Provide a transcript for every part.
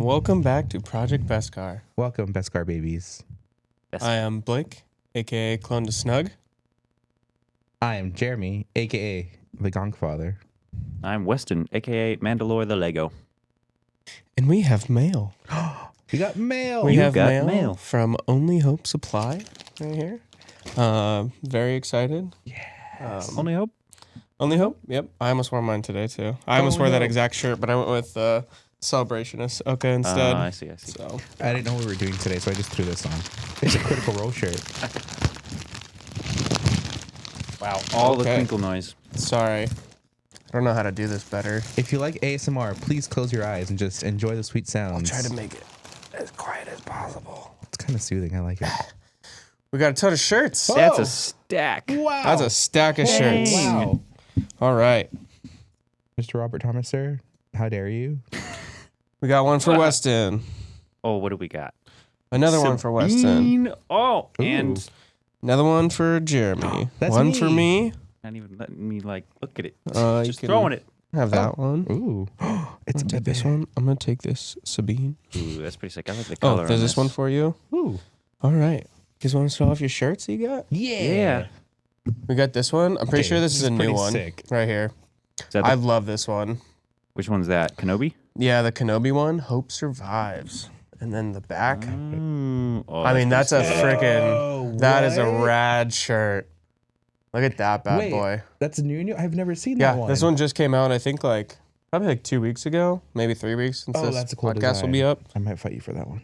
welcome back to Project Beskar. Welcome, Beskar babies. I am Blake, aka Clone to Snug. I am Jeremy, aka the Gonk Father. I'm Westin, a.k.a. Mandalore the Lego. And we have mail. We got mail. We You have got mail, mail. from Only Hope Supply right here. Very excited. Only hope? Only Hope? Yep. I almost wore mine today, too. I almost wore that exact shirt, but I went with Celebrationist Oka instead. I see. So I didn't know what we were doing today, so I just threw this on. It's a Critical Role shirt. Wow. All the Okay. twinkle noise. sorry. I don't know how to do this better. If you like ASMR, please close your eyes and just enjoy the sweet sounds. Try to make it as quiet as possible. It's kind of soothing. I like it. We got a ton of shirts. Oh. That's a stack. Wow. That's a stack of shirts. Wow. All right. Mr. Robert Thomas, sir, how dare you? We got one for Westin. Oh, what do we got? Another one for Westin. Sabine. Oh, Ooh. and Another one for Jeremy. That's one me. for me. not even letting me, like, look at it. You Just can throwing it. Have that one. Ooh. It's I'm a gonna take this one. I'm gonna take this Sabine. Ooh, that's pretty sick. I like the color Oh, there's on this one for you. Ooh. All right. You guys want to show off your shirts you got? Yeah. We got this one. I'm pretty Okay, sure this this is is a new pretty one sick. right here. Is that I love this one. which one's that? Kenobi? Yeah, the Kenobi one. Hope survives. And then the back. Oh, I mean, that's a pretty sick. freaking. Oh, That is a what? rad shirt. Look at that bad Wait, boy. That's new. I've never seen Yeah, that one. this one just came out. I think probably 2 weeks ago, maybe 3 weeks since Oh, this that's a cool podcast will design. be up. I might fight you for that one.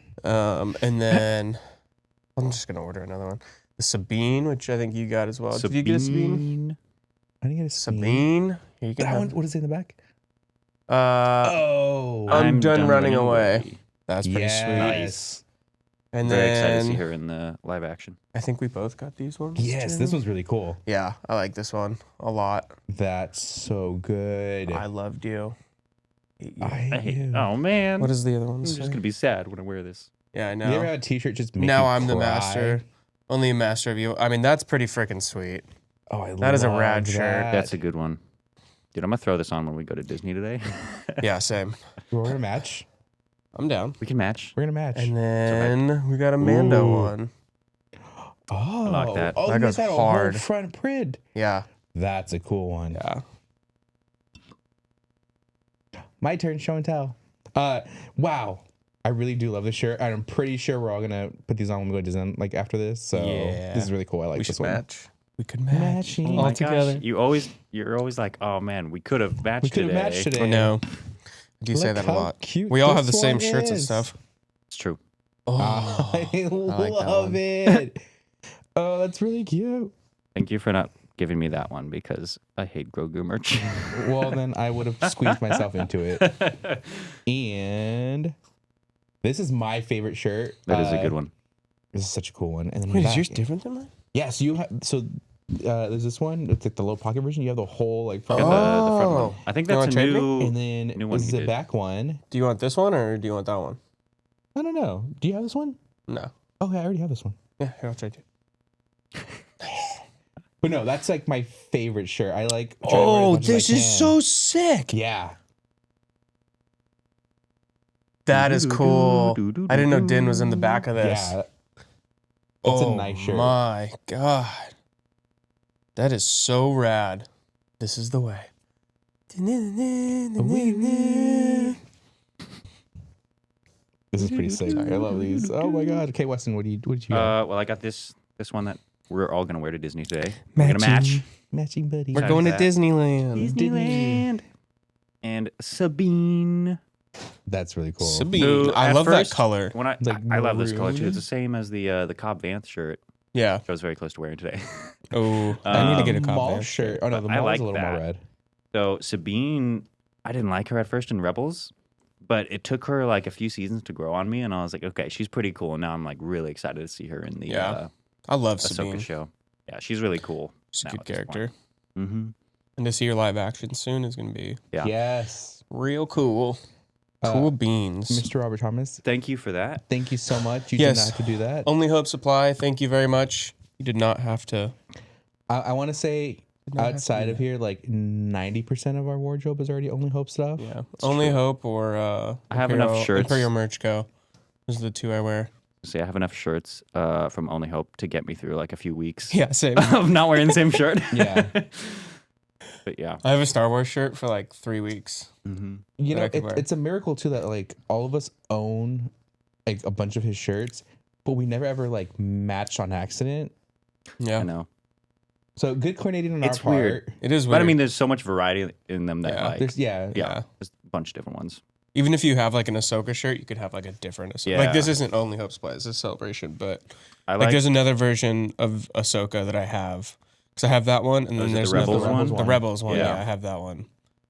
And then I'm just gonna order another one. The Sabine, which I think you got as well. Did you get a Sabine? I didn't get a Sabine. Here you can That have. one. What is it in the back? Oh, Oh, I'm done running away. That's pretty yes. sweet. Nice. And Very excited to see then her in the live action. I think we both got these ones. Yes, too. this one's really cool. Yeah, I like this one a lot. That's so good. I loved you. Hate you. I hate you. Oh, man. What does the other one I'm say? just going to be sad when I wear this. Yeah, I You ever know. had a t-shirt just make Now you I'm the cry? master. Only a master of you. I mean, that's pretty freaking sweet. Oh, I That is a love rad shirt. that. That's a good one. Dude, I'm going to throw this on when we go to Disney today. Yeah, same. We're gonna match. I'm down. We can match. We're gonna match. And then we got a Mando Ooh. one. oh, like that. Oh, That you goes got a hard. whole front print. Yeah. That's a cool one. Yeah. My turn. Show and tell. Wow. I really do love this shirt. And I'm pretty sure we're all gonna put these on when we go to Disney, like after this. So Yeah. this is really cool. I like We this should one. match. We could match. Matching. Oh All my gosh, together. you're always like, oh man, we could have matched We could have today. matched today. I know. I do say Look that a how lot. Cute We all have the this same one shirts and is. stuff. It's true. Oh, I like that love one. it. Oh, that's really cute. Thank you for not giving me that one because I hate Grogu merch. Well, then I would have squeezed myself into it. And this is my favorite shirt. That is a good one. This is such a cool one. And then Wait, is back- yours different than mine? Yeah, so you have there's this one. It's like the low pocket version. You have the whole like front. The front Oh. one. I think You that's a wanna trade me? new. And then new one this is he the did. back one. Do you want this one or do you want that one? I don't know. Do you have this one? No. Okay, I already have this one. Yeah, here, I'll trade you. But no, that's like my favorite shirt. I like. try to wear it as Oh, much as I this is can. so sick. Yeah. That is cool. I didn't know Din was in the back of this. Yeah. It's Oh a nice shirt. my God. That is so rad. This is the way. This is pretty sick. I love these. Oh my god. Okay, Weston, what did you got? Well, I got this one that we're all gonna wear to Disney today. We're gonna match. Matching buddy. We're going to that. Disneyland. Disneyland. And Sabine. That's really cool. Sabine. So, I at love first, that color. When I Like I love this color too. maroon? It's the same as the Cobb Vanth shirt, Yeah. which I was very close to wearing today. Oh, I need to get a mall copy. shirt. Oh no, the I mall like is a little that. more red. So Sabine, I didn't like her at first in Rebels, but it took her like a few seasons to grow on me, and I was like, okay, she's pretty cool. And now I'm like really excited to see her in the Yeah. I love Ahsoka Sabine. show. Yeah, she's really cool. She's a now good at this point. character. Mm-hmm. And to see her live action soon is going to be Yeah. Yes. real cool. Cool beans. Mr. Robert Thomas, Thank you for that. thank you so much. You Yes. did not have to do that. Only Hope Supply, thank you very much. You did not have to. I want to say Did not have to outside do of that. here, like 90% of our wardrobe is already Only Hope stuff. Yeah, Only Hope or I have enough Imperial- shirts. Imperial Merch Co. Those are the two I wear. See, I have enough shirts from Only Hope to get me through like a few weeks Yeah, same. of not wearing the same shirt. Yeah. But yeah. I have a Star Wars shirt for like 3 weeks. Mm-hmm. You that know, I could wear. it's a miracle too that like all of us own like a bunch of his shirts, but we never ever like matched on accident. Yeah, I know. So good coordinating on It's our part. weird. it is weird. But I mean, there's so much variety in them that Yeah. like, There's yeah, yeah. there's a bunch of different ones. Even if you have like an Ahsoka shirt, you could have like a different Ahsoka. Like Yeah. this isn't Only Hope Supply, it's a celebration, but I like there's another version of Ahsoka that I have. Because I have that one, and Oh, then is it there's the another Rebels one? The Rebels one, Yeah. yeah, I have that one.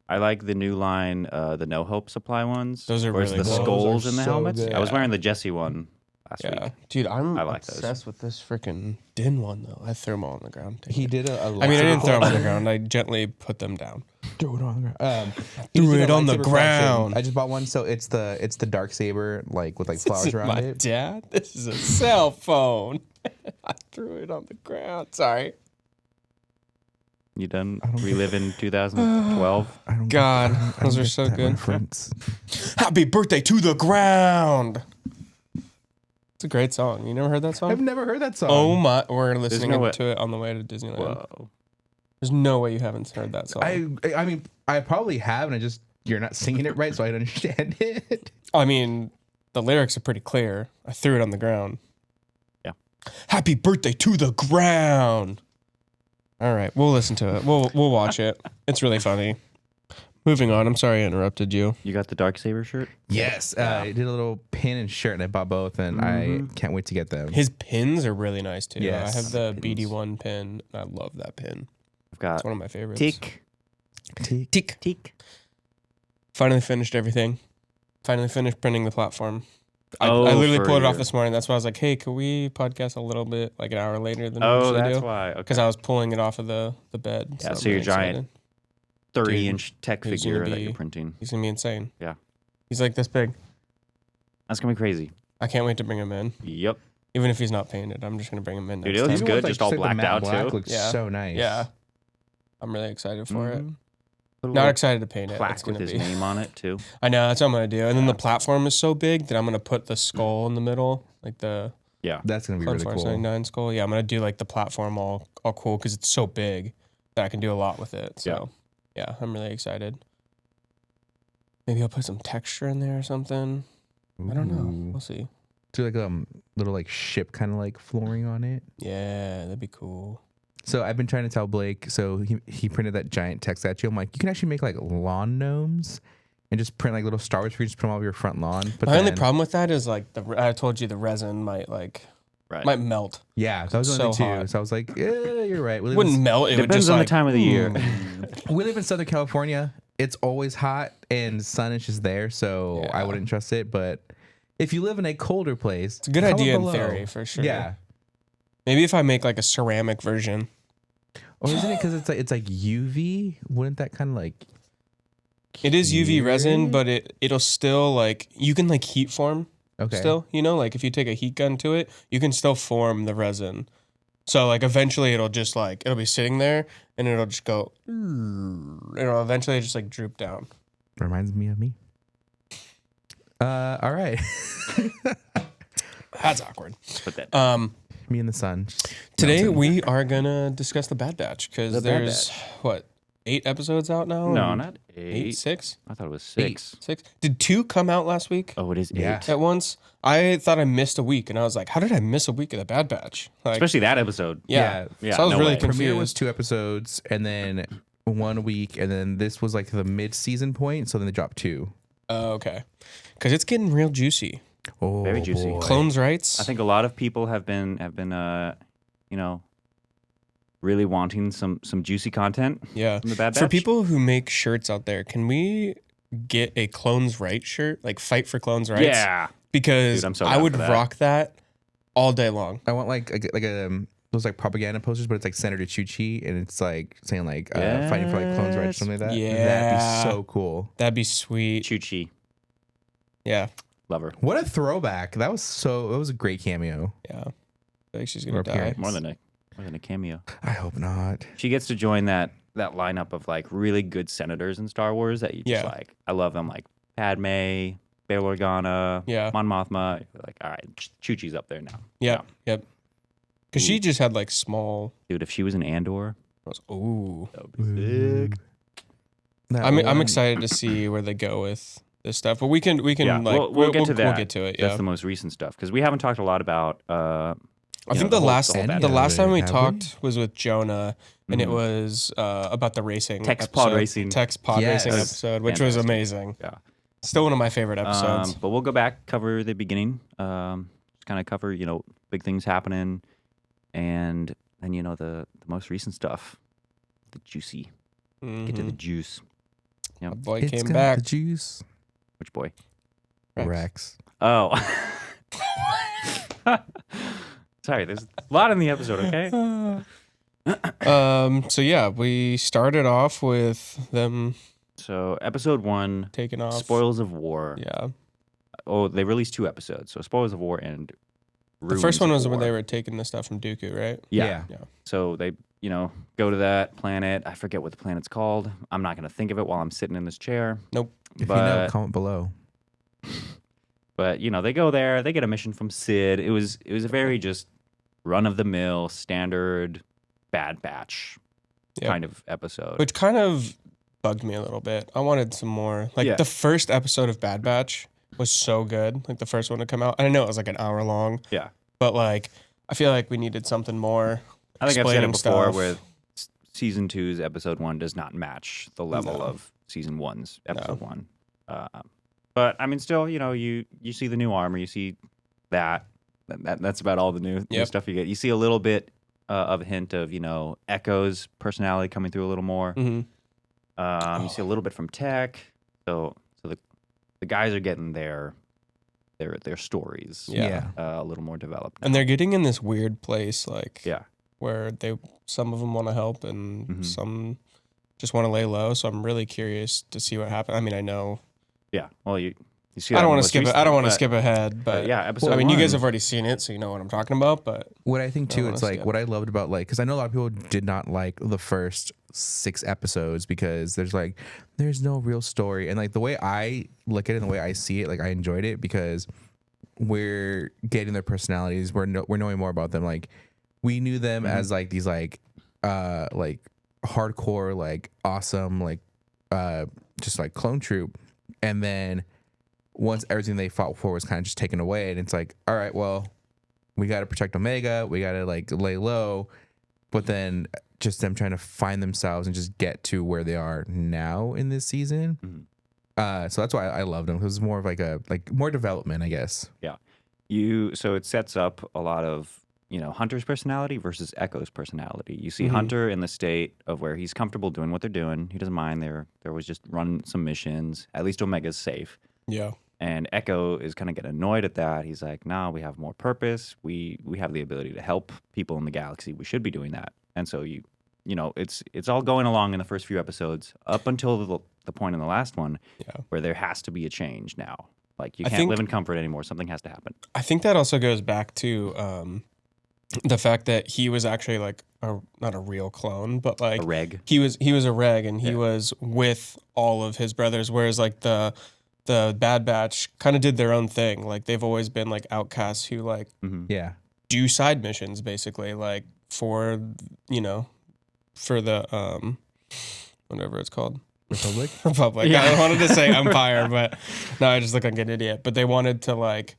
I like the new line, the No Hope Supply ones. Those are where it's really the cool. skulls Those are in the so helmets. good. I was Yeah. wearing the Jesse one last Yeah, week. dude, I'm I like those. obsessed with this freaking Din one though. I threw them all on the ground. He did a I mean, I didn't throw them on lightsaber the ground. I gently put them down. Throw it on the ground. He Threw did it a on the lightsaber collection. ground. I just bought one, so it's the dark saber, like with like This flowers isn't around my it. dad. This is a cell phone. I threw it on the ground. Sorry. You done I don't reliving 2012? I don't God, I don't those are get so that good. reference. Happy birthday to the ground. It's a great song. You never heard that song? I've never heard that song. Oh my! We're listening no way- to it on the way to Disneyland. Whoa. There's no way you haven't heard that song. I mean, I probably have, and I just you're not singing it right, so I don't understand it. I mean, the lyrics are pretty clear. I threw it on the ground. Yeah. Happy birthday to the ground. All right, we'll listen to it. We'll watch it. It's really funny. Moving on. I'm sorry I interrupted you. You got the Darksaber shirt? Yes, I did a little pin and shirt, and I bought both, and I can't wait to get them. His pins are really nice too. Yes. I have the Pins. BD1 pin. And I love that pin. I've got It's one of my favorites. Tick. Tick. Tick. Finally finished everything. Finally finished printing the platform. I Oh, literally for pulled it off your- this morning. That's why I was like, hey, could we podcast a little bit, like an hour later than we Oh, usually that's do? why. Okay. Because I was pulling it off of the bed. Yeah, I'm so your really giant excited. 30-inch tech he's gonna figure that be- you're printing. He's going to be insane. Yeah. He's like this big. That's going to be crazy. I can't wait to bring him in. Yep. Even if he's not painted, I'm just going to bring him in Dude, next it looks time. good, Even with, just all the blacked matte out, black too. Looks Yeah. so nice. Yeah. I'm really excited for it. Mhm. Put a Not little excited to paint it. It's plaque going with to his be. name on it, too. I know, that's what I'm going to do. And then the platform is so big that I'm going to put the skull in the middle, like the Yeah. That's gonna be Clone really Force cool. 99 skull. Yeah, I'm going to do like the platform all cool because it's so big that I can do a lot with it. So, yeah, I'm really excited. Maybe I'll put some texture in there or something. I don't know. Ooh. We'll see. Do like little like ship kind of like flooring on it. Yeah, that'd be cool. So I've been trying to tell Blake. So he printed that giant tech statue. I'm like, you can actually make like lawn gnomes and just print like little Star Wars figures, put them all over your front lawn. But My only then- problem with that is like I told you the resin might Right. might melt. Yeah, that was the So only thing too. hot. So I was like, yeah, you're right. We It live, wouldn't in, melt. It would Depends just on like, the time of the year. we live in Southern California. It's always hot and sun is just there. So I Yeah. wouldn't trust it. But if you live in a colder place, It's a good comment idea in below. theory for sure. Yeah. Maybe if I make like a ceramic version. Or isn't it because it's like UV? Wouldn't that kind of like? It is UV cure resin, it? but it'll still like you can like heat form Okay. still. You know, like if you take a heat gun to it, you can still form the resin. So like eventually it'll just like it'll be sitting there and it'll just go. It'll eventually just like droop down. Reminds me of me. All right. That's awkward. Put that. Me and the sun. Today we are gonna discuss the Bad Batch because The Bad there's what 8 episodes out now. No, And not 8. 6. I thought it was 6. 6. Did 2 come out last week Oh, it is 8. Yeah. at once? I thought I missed a week, and I was like, "How did I miss a week of the Bad Batch?" Like, Especially that episode. yeah. Yeah, So I was no really way. Premiere was confused. 2 episodes, and then 1 week, and then this was like the mid-season point. So then they dropped 2. Oh, okay, because it's getting real juicy. Oh, Very juicy. boy. Clones rights. I think a lot of people have been you know, really wanting some juicy content Yeah. from the Bad Batch. For people who make shirts out there, can we get a Clones Right shirt? Like fight for Clones Rights? Yeah. Because Dude, I'm so I down would for that. rock that all day long. I want like those like propaganda posters, but it's like Senator Chuchi, and it's like saying like fighting for like clones rights or something like that. Yeah. That'd be so cool. That'd be sweet. Chuchi. Yeah. Love her. What a throwback! That was a great cameo. Yeah. I think she's gonna Or die. appearance. More than a More than a cameo. I hope not. She gets to join that lineup of like really good senators in Star Wars that you just like. I love them, like Padme, Bail Organa, Mon Mothma. You're like, all right, Chuchi's up there now. Yep. Because she just had like small. Dude, if she was an Andor, that would be sick. I'm excited to see where they go with this stuff, but we can we'll get to that. We'll get to it. Yeah, that's the most recent stuff because we haven't talked a lot about. I think the last time we talked was with Jonah, and it was about the racing pod racing episode, which was amazing. Yeah, still one of my favorite episodes. But we'll go back, cover the beginning, just kind of cover big things happening, and then the most recent stuff, the juicy. Get to the juice. Yep. Boy came back. The juice. Which boy? Rex. Oh. Sorry, there's a lot in the episode, okay? So yeah, we started off with them. So episode 1, taking off. Spoils of War. Yeah. Oh, they released 2 episodes. So Spoils of War and the first one was when they were taking the stuff from Dooku, right? Yeah. So they, go to that planet. I forget what the planet's called. I'm not going to think of it while I'm sitting in this chair. Nope. If you know, comment below. But they go there. They get a mission from Sid. It was a very just run of the mill, standard Bad Batch kind of episode, which kind of bugged me a little bit. I wanted some more. Like the first episode of Bad Batch was so good. Like the first one to come out. I know it was like an hour long. Yeah. But like I feel like we needed something more. I think I've said it before where season 2's episode 1 does not match the level of season 1's episode 1. But I mean, still, you see the new armor, you see that's about all the new stuff you get. You see a little bit of a hint of Echo's personality coming through a little more. Mm-hmm. You see a little bit from Tech, so the guys are getting their stories, a little more developed now. And they're getting in this weird place, like where some of them want to help and some just want to lay low. So I'm really curious to see what happens. I mean, I know. Yeah. Well, you see. I don't want to skip it. I don't want to skip ahead, but episode. I mean, you guys have already seen it, so you know what I'm talking about. But what I think too, it's like what I loved about because I know a lot of people did not like the first 6 episodes because there's no real story, and like the way I look at it and the way I see it, like I enjoyed it because we're getting their personalities. We're knowing more about them. Like we knew them as like these like hardcore, like awesome, like just like clone troop. And then once everything they fought for was kind of just taken away, and it's like, all right, well, we got to protect Omega. We got to like lay low. But then just them trying to find themselves and just get to where they are now in this season. So that's why I loved them. Because it's more of like more development, I guess. Yeah. So it sets up a lot of, Hunter's personality versus Echo's personality. You see Hunter in the state of where he's comfortable doing what they're doing. He doesn't mind. There was just run some missions. At least Omega's safe. Yeah. And Echo is kind of getting annoyed at that. He's like, "No, we have more purpose. We have the ability to help people in the galaxy. We should be doing that." And so it's all going along in the first few episodes up until the point in the last one where there has to be a change now. Like you can't live in comfort anymore. Something has to happen. I think that also goes back to the fact that he was actually like not a real clone, but like a reg. He was a reg, and he was with all of his brothers. Whereas like the Bad Batch kind of did their own thing. Like they've always been like outcasts who like do side missions basically, like for the whatever it's called. Republic. Yeah. I wanted to say Empire, but no, I just look like an idiot. But they wanted to like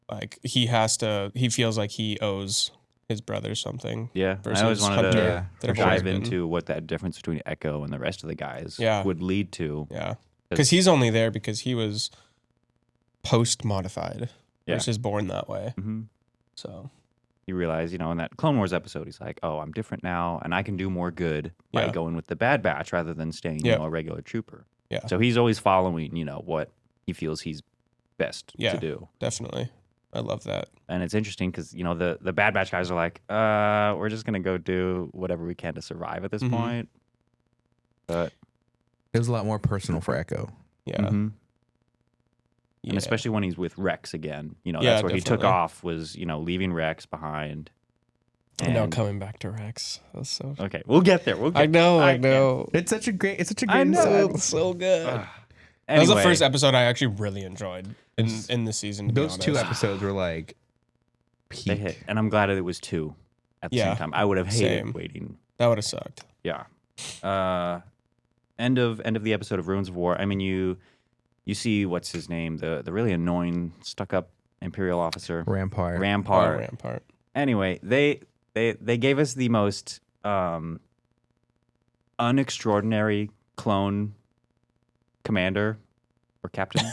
like he feels like he owes his brother something. Yeah. I always wanted to dive into what that difference between Echo and the rest of the guys would lead to. Yeah. Because he's only there because he was post-modified versus born that way. Mm-hmm. So you realize, in that Clone Wars episode, he's like, oh, I'm different now, and I can do more good by going with the Bad Batch rather than staying, a regular trooper. Yeah. So he's always following, what he feels he's best to do. Definitely. I love that. And it's interesting because, the Bad Batch guys are like, we're just going to go do whatever we can to survive at this point. But it was a lot more personal for Echo. Yeah. Mm-hmm. And especially when he's with Rex again. That's where he took off was, leaving Rex behind. And now And- coming back to Rex. That's so. Okay, we'll get there. We'll get I know. It's such a great I know. It's so good. Ugh. That was the Anyway, first episode I actually really enjoyed in the season. To Those be two honest. episodes were like they peak. hit, and I'm glad it was 2 at the Yeah, same time. I would have hated same. waiting. That would have sucked. Yeah. End of the episode of Ruins of War. I mean, you see what's his name, the really annoying, stuck up Imperial officer, Rampart. Oh, Rampart. Rampart. Anyway, they gave us the most unextraordinary clone commander or captain.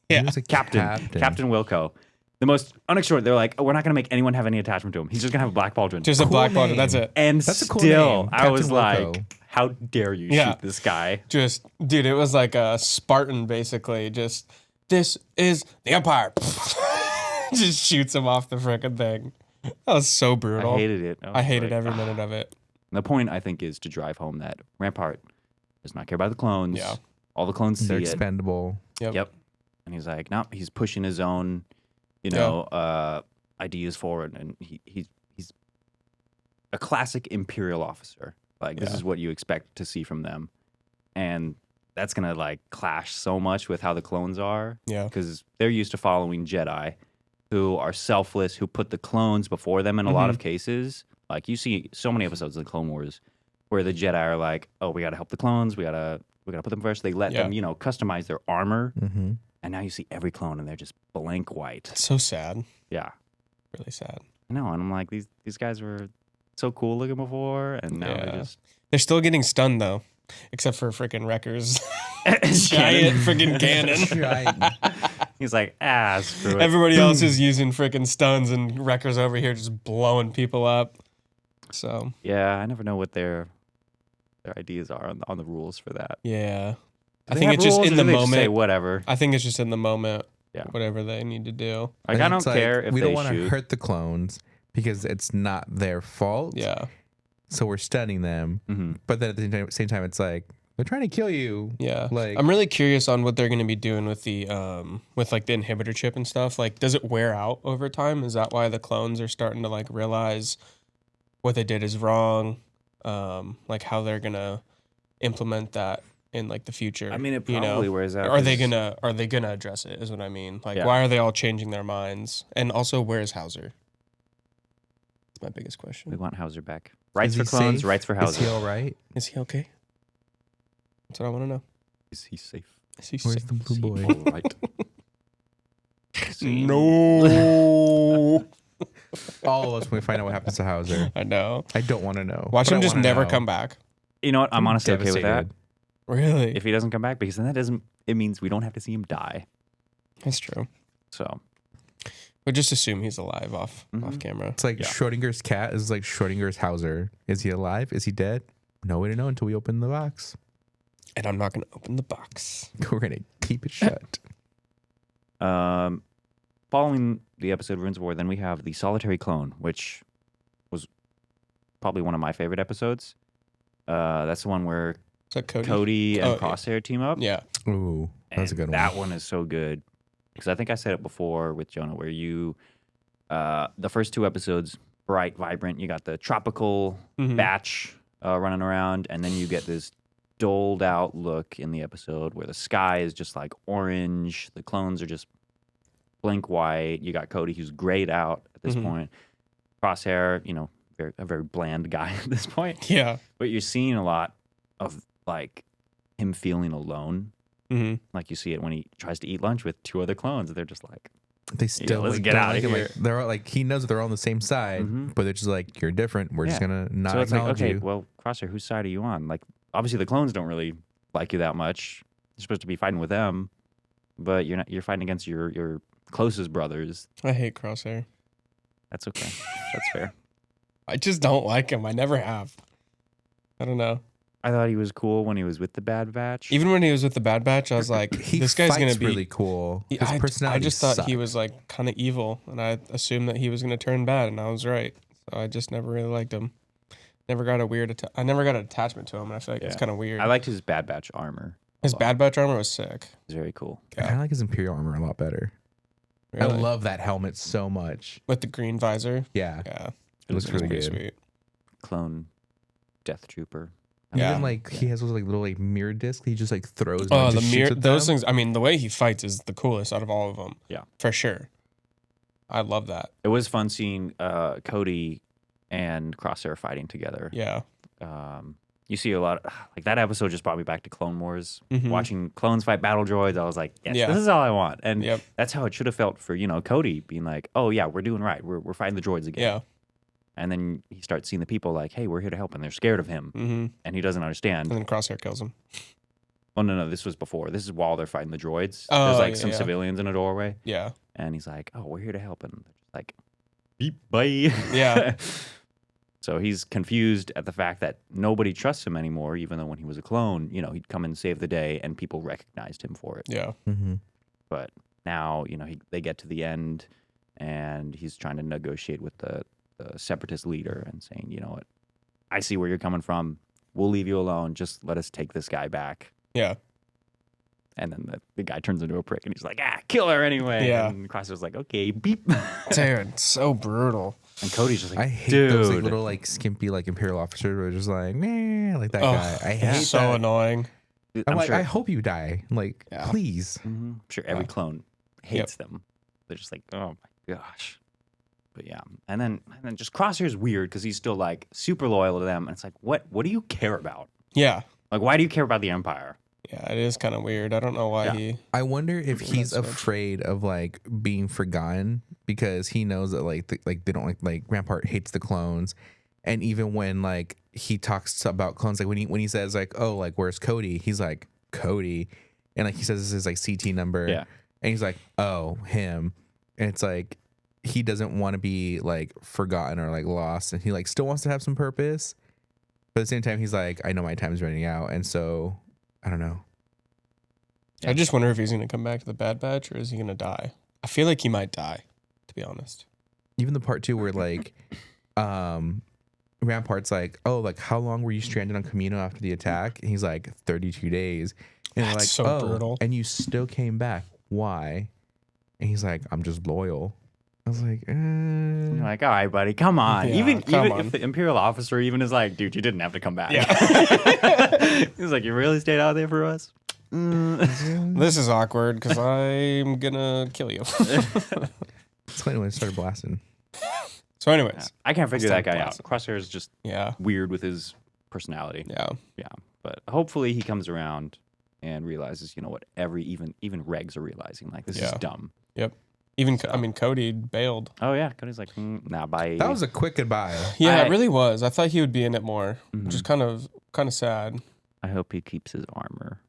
He was a Captain Wilco. The most unextraordinary. They're like, oh, we're not going to make anyone have any attachment to him. He's just going to have a black pauldron. Just a Cool black button. name. That's it. And That's a cool still, name, I Captain was Wilco. like, how dare you Yeah. shoot this guy? Just, dude, it was like a Spartan, basically. Just, this is the Empire. Just shoots him off the freaking thing. That was so brutal. I hated it. I hated like, every "Ah." minute of it. And the point, I think, is to drive home that Rampart does not care about the clones. Yeah. All the clones They're see it. expendable. Yep. And he's like, no, he's pushing his own, ideas forward. And he's a classic Imperial officer. Like, this Yeah. is what you expect to see from them. And that's going to, like, clash so much with how the clones are. Yeah. Because they're used to following Jedi who are selfless, who put the clones before them in a lot of cases. Like, you see so many episodes of the Clone Wars where the Jedi are like, oh, we got to help the clones. We got to put them first. They let them, customize their armor. Mm-hmm. And now you see every clone and they're just blank white. It's so sad. Yeah. Really sad. I know. And I'm like, these guys were so cool looking before. And now Yeah. they're just They're still getting stunned, though. Except for freaking Wrecker's Cannon. giant freaking cannon. He's like, screw it. Everybody else is using freaking stuns, and Wrecker's over here just blowing people up. So, Yeah, I never know what their ideas are on the rules for that. yeah. I Do they think have it's just rules, in or the do they just say moment. whatever. I think it's just in the moment. Yeah. Whatever they need to do. Like, I don't care if we they don't want to shoot. hurt the clones because it's not their fault. Yeah. So we're stunning them. Mm-hmm. But then at the same time, it's like they're trying to kill you. Yeah. Like I'm really curious on what they're going to be doing with the with like the inhibitor chip and stuff. Like, does it wear out over time? Is that why the clones are starting to like realize what they did is wrong? Like how they're going to implement that in like the future. I mean, it probably wears out. Are they 'cause- gonna address it? Is what I mean. Like, Yeah. why are they all changing their minds? And also, where is Hauser? That's my biggest We question. want Hauser back. Rights Is for he clones, safe? rights for is he Hauser. all right? Is he okay? That's what I want to know. Is he safe? Is he Where's safe? the blue boy? All right. No. All of us when we find out what happens to Hauser. I know. I don't want to know. Watch but him I just wanna never know. come back. You know what? I'm honestly okay with that. Devastated. Really? If he doesn't come back, because then it means we don't have to see him die. That's true. So But just assume he's alive off Mhm. camera. It's like Yeah. Schrodinger's cat is like Schrodinger's Hauser. Is he alive? Is he dead? No way to know until we open the box. And I'm not gonna open the box. We're gonna keep it shut. following the episode Ruins of War, then we have the Solitary Clone, which was probably one of my favorite episodes. That's the one where Is that Cody? Cody and Oh, yeah. Crosshair team up. Yeah. Ooh, that's a And good one. That one is so good. Because I think I said it before with Jonah, where you, the first 2 episodes, bright, vibrant. You got the tropical Mhm. batch running around, and then you get this doled out look in the episode where the sky is just like orange. The clones are just blink white. You got Cody, who's grayed out at this Mhm. point. Crosshair, a very bland guy at this point. Yeah. But you're seeing a lot of like him feeling alone. Mm-hmm. Like you see it when he tries to eat lunch with 2 other clones. They're just like, They still let's like, get don't outta like him. here. Like, they're all, like he knows that they're all on the same side, Mhm. but they're just like you're different. We're just Yeah. gonna not so it's like, acknowledge okay, you. well, Crosshair, whose side are you on? Like, obviously the clones don't really like you that much. You're supposed to be fighting with them, but you're not. You're fighting against your closest brothers. I hate Crosshair. That's okay. That's fair. I just don't like him. I never have. I don't know. I thought he was cool when he was with the Bad Batch. Even when he was with the Bad Batch, I was like, He this guy's fights gonna be really cool. He- His I personality just thought he sucked. was like kind of evil, and I assumed that he was gonna turn bad, and I was right. So I just never really liked him. Never got a weird. I never got an attachment to him, and I feel like it's Yeah. kind of weird. I liked his Bad Batch armor. a His lot. Bad Batch armor was sick. It's very cool. I kind of like his Imperial armor a lot better. Really. I love that helmet so much. With the green visor. Yeah. Yeah. It looks really pretty good. sweet. Clone Death Trooper. And Yeah. even like he has those like little like mirror discs. He just like throws. And, Oh, like, the just mirror, shoots with those them. things. I mean, the way he fights is the coolest out of all of them. Yeah. For sure. I love that. It was fun seeing Cody and Crosshair fighting together. Yeah. You see a lot of, like that episode just brought me back to Clone Wars. Mhm. Watching clones fight battle droids, I was like, yes, Yeah. this is all I want. And Yep. that's how it should have felt for, Cody being like, oh yeah, we're doing right. We're fighting the droids again. Yeah. And then he starts seeing the people like, hey, we're here to help. And they're scared of him. Mm-hmm. And he doesn't understand. And then Crosshair kills him. Oh, no, this was before. This is while they're fighting the droids. Oh, There's like yeah, some yeah. civilians in a doorway. Yeah. And he's like, oh, we're here to help. And they're just like, beep, bye. Yeah. So he's confused at the fact that nobody trusts him anymore, even though when he was a clone, he'd come and save the day and people recognized him for it. Yeah. Mm-hmm. But now, they get to the end and he's trying to negotiate with the separatist leader and saying, you know what, I see where you're coming from. We'll leave you alone. Just let us take this guy back. Yeah. And then the guy turns into a prick and he's like, kill her anyway. Yeah. And Crosshair's like, okay, beep. Dude, so brutal. And Cody's just like, I hate dude. those like, little like skimpy like Imperial officers who are just like, nah, like that guy. I hate so that. annoying. I'm like, sure, I hope you die. Like, Yeah. please. I'm sure every Yeah. clone hates them. They're just like, oh my gosh. But yeah, and then just Crosshair's weird because he's still like super loyal to them, and it's like, what do you care about? Yeah. Like, why do you care about the Empire? Yeah, it is kind of weird. I don't know why Yeah. he. I wonder if That's he's switch. afraid of like being forgotten because he knows that like they don't like Rampart hates the clones, and even when like he talks about clones, like when he says like, oh, like where's Cody, he's like Cody, and like he says this is like CT number, Yeah. and he's like, oh, him, and it's like he doesn't want to be like forgotten or like lost, and he like still wants to have some purpose, but at the same time he's like, I know my time's running out, and so I don't know. I just wonder if he's going to come back to the Bad Batch or is he going to die? I feel like he might die, to be honest. Even the part 2 where like Rampart's like, oh, like how long were you stranded on Camino after the attack? And he's like 32 days. And they're like, That's so oh, brutal. and you still came back. Why? And he's like, I'm just loyal. I was like, You're like, all right, buddy, come on. Yeah, even come on. if the Imperial officer even is like, dude, you didn't have to come back. Yeah. He's like, you really stayed out there for us? This is awkward because I'm going to kill you. it's funny when it started blasting. So anyways. I can't figure that Still guy out. classic. Crosshair is just Yeah. weird with his personality. Yeah. Yeah, but hopefully he comes around and realizes, you know what, even regs are realizing, like, this is Yeah. dumb. Yep. Even, So- I mean, Cody bailed. Oh yeah, Cody's like, nah, bye. That was a quick goodbye. Yeah, I- it really was. I thought he would be in it more, Mhm. which is kind of sad. I hope he keeps his armor.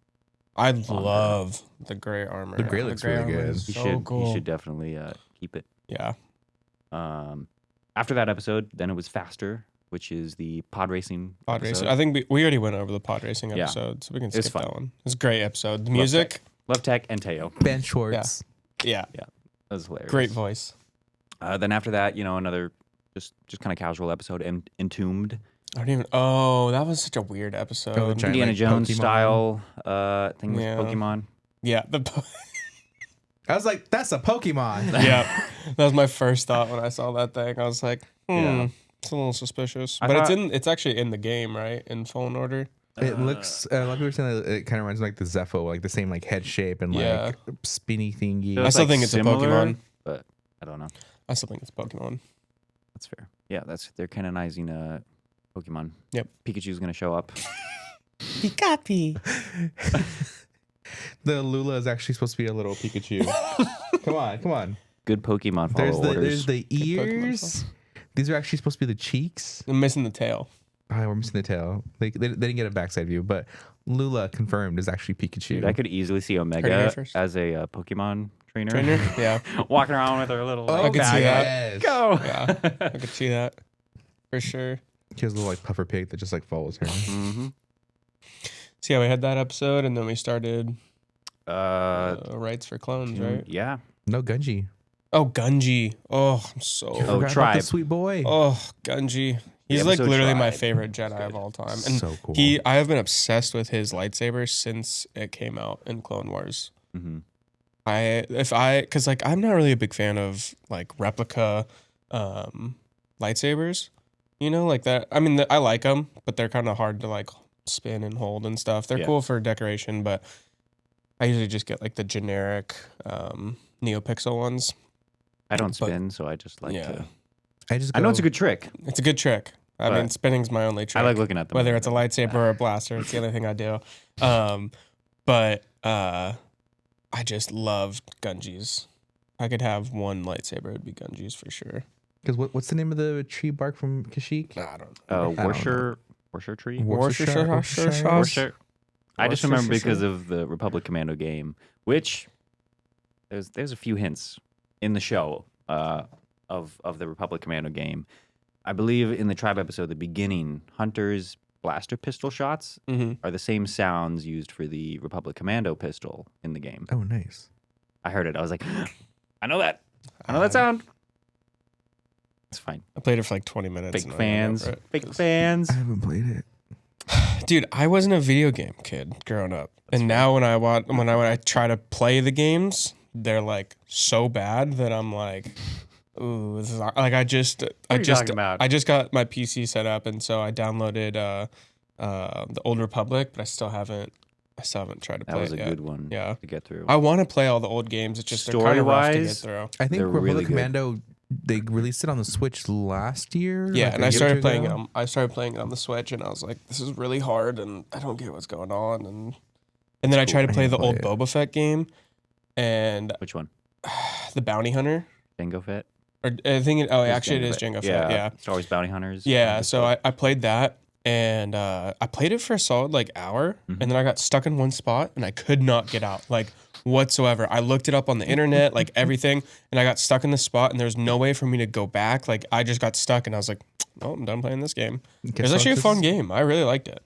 I love the gray armor. The gray looks really armor good. is He so should cool. he should definitely keep it. Yeah. After that episode, then it was Faster, which is the pod racing. Pod episode. racing. I think we already went over the pod racing Yeah. episode, so we can It's skip fun. that one. It's a great episode. The Love music. Love Tech and Teo. Ben Schwartz. Yeah. That was hilarious. Great voice. Then after that, another just kind of casual episode, Entombed. I don't even. Oh, that was such a weird episode. Oh, the giant, Indiana like, Jones Pokemon. style thing with Yeah. Pokemon. Yeah. I was like, that's a Pokemon. Yeah. That was my first thought when I saw that thing. I was like, Yeah. it's a little suspicious. I But thought- it's actually in the game, right? In Fallen Order. It looks, a lot of people are saying that it kind of reminds me like the Zepho, like the same like head shape and Yeah. like spinny thingy. It I was, still like, think it's similar, a Pokemon. but I don't know. I still think it's Pokemon. That's fair. Yeah, they're canonizing Pokemon. Yep. Pikachu's gonna show up. Pikachu. The Lula is actually supposed to be a little Pikachu. come on. Good Pokemon follow There's orders. the Pokemon ears. These are actually supposed to be the cheeks. I'm missing the tail. Oh, we're missing the tail. They didn't get a backside view, but Lula confirmed is actually Pikachu. Dude, I could easily see Heard it here Omega first. as a Pokemon trainer. Trainer? Yeah. Walking around with her little Oh, I could see bag. that. yes. Go. Yeah. I could see that. For sure. He has a little like puffer pig that just like follows her. Mm-hmm. So yeah, we had that episode and then we started Rights for Clones, right? Yeah. No Gunji. Oh, Gunji. Oh, I'm so. Oh, Forgot about Tribe. the sweet boy. Oh, Gunji. He's like episode literally my Tribe. favorite Jedi good. of all time. And So cool. I have been obsessed with his lightsaber since it came out in Clone Wars. Mm-hmm. Cause like I'm not really a big fan of like replica lightsabers. You know, like that. I mean, I like them, but they're kind of hard to like spin and hold and stuff. They're cool for decoration, but I usually just get like the generic NeoPixel ones. I don't spin, so I just like to. I know it's a good trick. It's a good trick. I mean, spinning's my only trick. I like looking at them. Whether it's a lightsaber or a blaster, it's the only thing I do. But I just love Gungees. If I could have one lightsaber, it'd be Gungees for sure. Because what's the name of the tree bark from Kashyyyk? I don't know. Worcester tree. Worcester. I just remember because of the Republic Commando game, which there's a few hints in the show of the Republic Commando game. I believe in the tribe episode, the beginning, Hunter's blaster pistol shots are the same sounds used for the Republic Commando pistol in the game. Oh, nice. I heard it. I was like, I know that. I know that sound. It's fine. I played it for like 20 minutes. Big fans. Big fans. I haven't played it. Dude, I wasn't a video game kid growing up. And now when I try to play the games, they're like so bad that I'm like, ooh, this is like I just got my PC set up, and so I downloaded the Old Republic, but I still haven't tried to play it. That was a yet. good one to get through. I want to play all the old games. It's just they're kind of rough to get through. I think Republic really Commando, they released it on the Switch last year. Yeah, like and I started playing it. I started playing it on the Switch, and I was like, "This is really hard, and I don't get what's going on." And then I tried to play the old Boba Fett game, and which one? The Bounty Hunter. Jango Fett. Or I think it is Jango Fett. Yeah, Star Wars Bounty Hunters. Yeah, so I played that, and I played it for a solid like hour, and then I got stuck in one spot, and I could not get out like whatsoever. I looked it up on the internet, like everything, and I got stuck in this spot, and there's no way for me to go back. Like I just got stuck, and I was like, "No, I'm done playing this game." It was actually a fun game. I really liked it.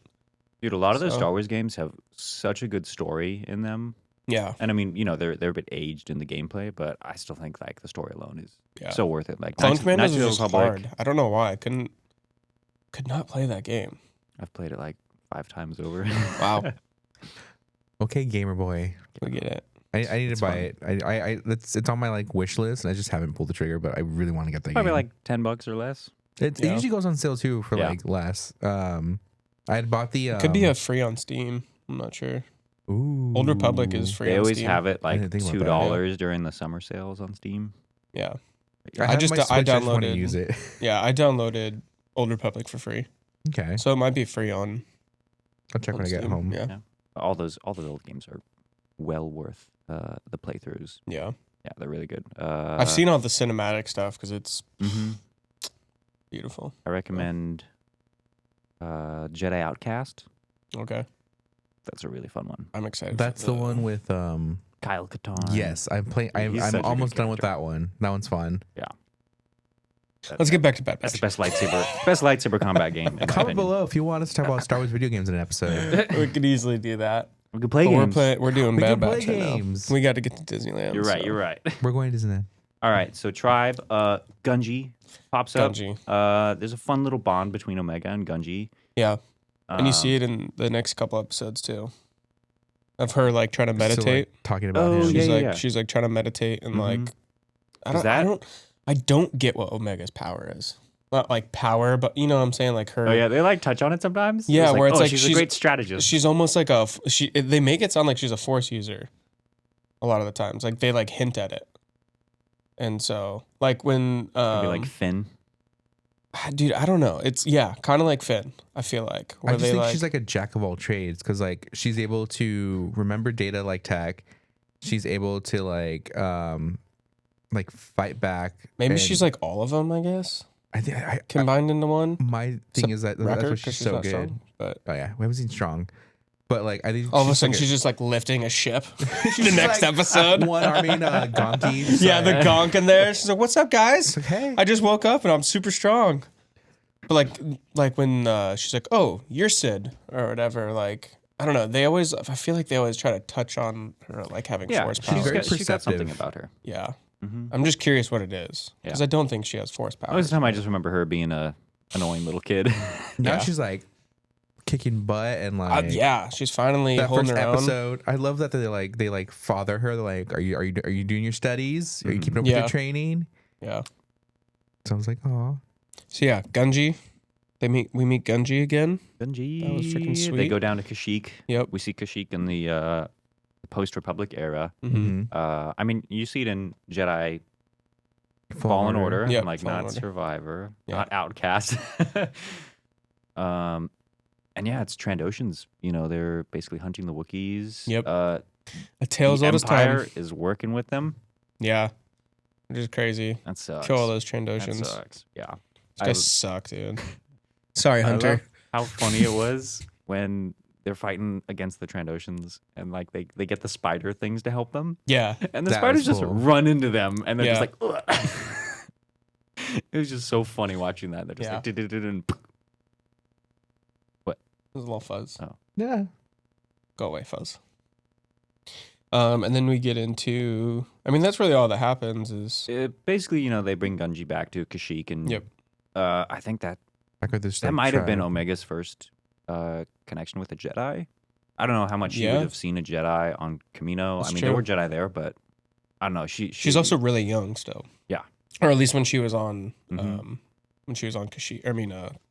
Dude, a lot of those Star Wars games have such a good story in them. Yeah, and I mean, you know, they're a bit aged in the gameplay, but I still think like the story alone is so worth it. Like Clone Commandos was just hard. I don't know why I could not play that game. I've played it like 5 times over. Wow. Okay, gamer boy. We get it. I need to buy it. It's on my like wish list, and I just haven't pulled the trigger. But I really want to get that Probably game. Probably like $10 or less. It usually goes on sale too for like less. I had bought the. It could be a free on Steam. I'm not sure. Ooh. Old Republic is free. They on always Steam. have it like $2 during the summer sales on Steam. Yeah. I downloaded. Use it. Yeah, I downloaded Old Republic for free. Okay. So it might be free on. I'll check when I get home. Yeah. All those old games are well worth the playthroughs. Yeah. Yeah, they're really good. I've seen all the cinematic stuff because it's beautiful. I recommend Jedi Outcast. Okay. That's a really fun one. I'm excited. That's the one with Kyle Katarn. Yes, I'm almost done with that one. That one's fun. Yeah. Let's get back to Bad That's Batch. the best lightsaber combat game. Comment below if you want us to talk about Star Wars video games in an episode. We could easily do that. We could play games. We're doing Bad Batch right games. now. We got to get to Disneyland. You're right. We're going to Disneyland. All right. So Tribe, Gungi pops up. Gungi. There's a fun little bond between Omega and Gungi. Yeah. And you see it in the next couple episodes too. Of her like trying to meditate. So, like, talking about him. She's like trying to meditate and like I don't get what Omega's power is. Not like power, but you know what I'm saying, like her. Oh yeah, they like touch on it sometimes. Yeah, where it's like she's a great strategist. She's almost like they make it sound like she's a Force user. A lot of the times, like they like hint at it, and so like when maybe like Finn. Dude, I don't know. It's kind of like Finn. I feel like I just think she's like a jack of all trades because like she's able to remember data like tech. She's able to like fight back. Maybe she's like all of them. I guess. I think combined into one. My thing is that's why she's so good. Strong, but we haven't seen strong. But like I think all of a sudden she's just like lifting a ship. The next episode, one army gonky. Yeah, the gonk in there. She's like, "What's up, guys? Like, hey, I just woke up and I'm super strong." But like when she's like, "Oh, you're Sid" or whatever. Like I don't know. I feel like they always try to touch on her like having force power. She's got something about her. Yeah. I'm just curious what it is because I don't think she has force power. Most of the time, I just remember her being a annoying little kid. Now she's like kicking butt and like she's finally that holding first her episode. I love that they father her. They're like, are you doing your studies? Are you keeping up with your training? Yeah. So I was like, oh. So yeah, Gunji. We meet Gunji again. Gunji. That was freaking They sweet. go down to Kashyyyk. Yep. We see Kashyyyk in the post-Republic era. Mm-hmm. I mean, you see it in Jedi Fallen Order, Yep, like Fallen not Order. Survivor, Yeah. not Outcast. And yeah, it's Trandoshans. You know, they're basically hunting the Wookiees. Yep. A Tale's the old as Empire time. is working with them. Yeah. Which is crazy. That sucks. Kill all those That Trandoshans. sucks. Yeah. These guys suck, dude. Sorry, I Hunter. love how funny it was when they're fighting against the Trandoshans and like they get the spider things to help them. Yeah. And the That spiders was just cool. run into them and they're Yeah. just like, ugh. It was just so funny watching that. They're just Yeah. like, "Du-du-du-dun." There's a little fuzz. Oh. Yeah. Go away, fuzz. And then we get into. I mean, that's really all that happens is. Basically, you know, they bring Gunji back to Kashyyyk and Yep. I think that Back with this, that like, might have been tribe. Omega's first connection with a Jedi. I don't know how much she Yeah. would have seen a Jedi on Camino. That's I mean, true. there were Jedi there, but I don't know. She's also really young still. Yeah. Or at least when she was on. Mhm. When she was on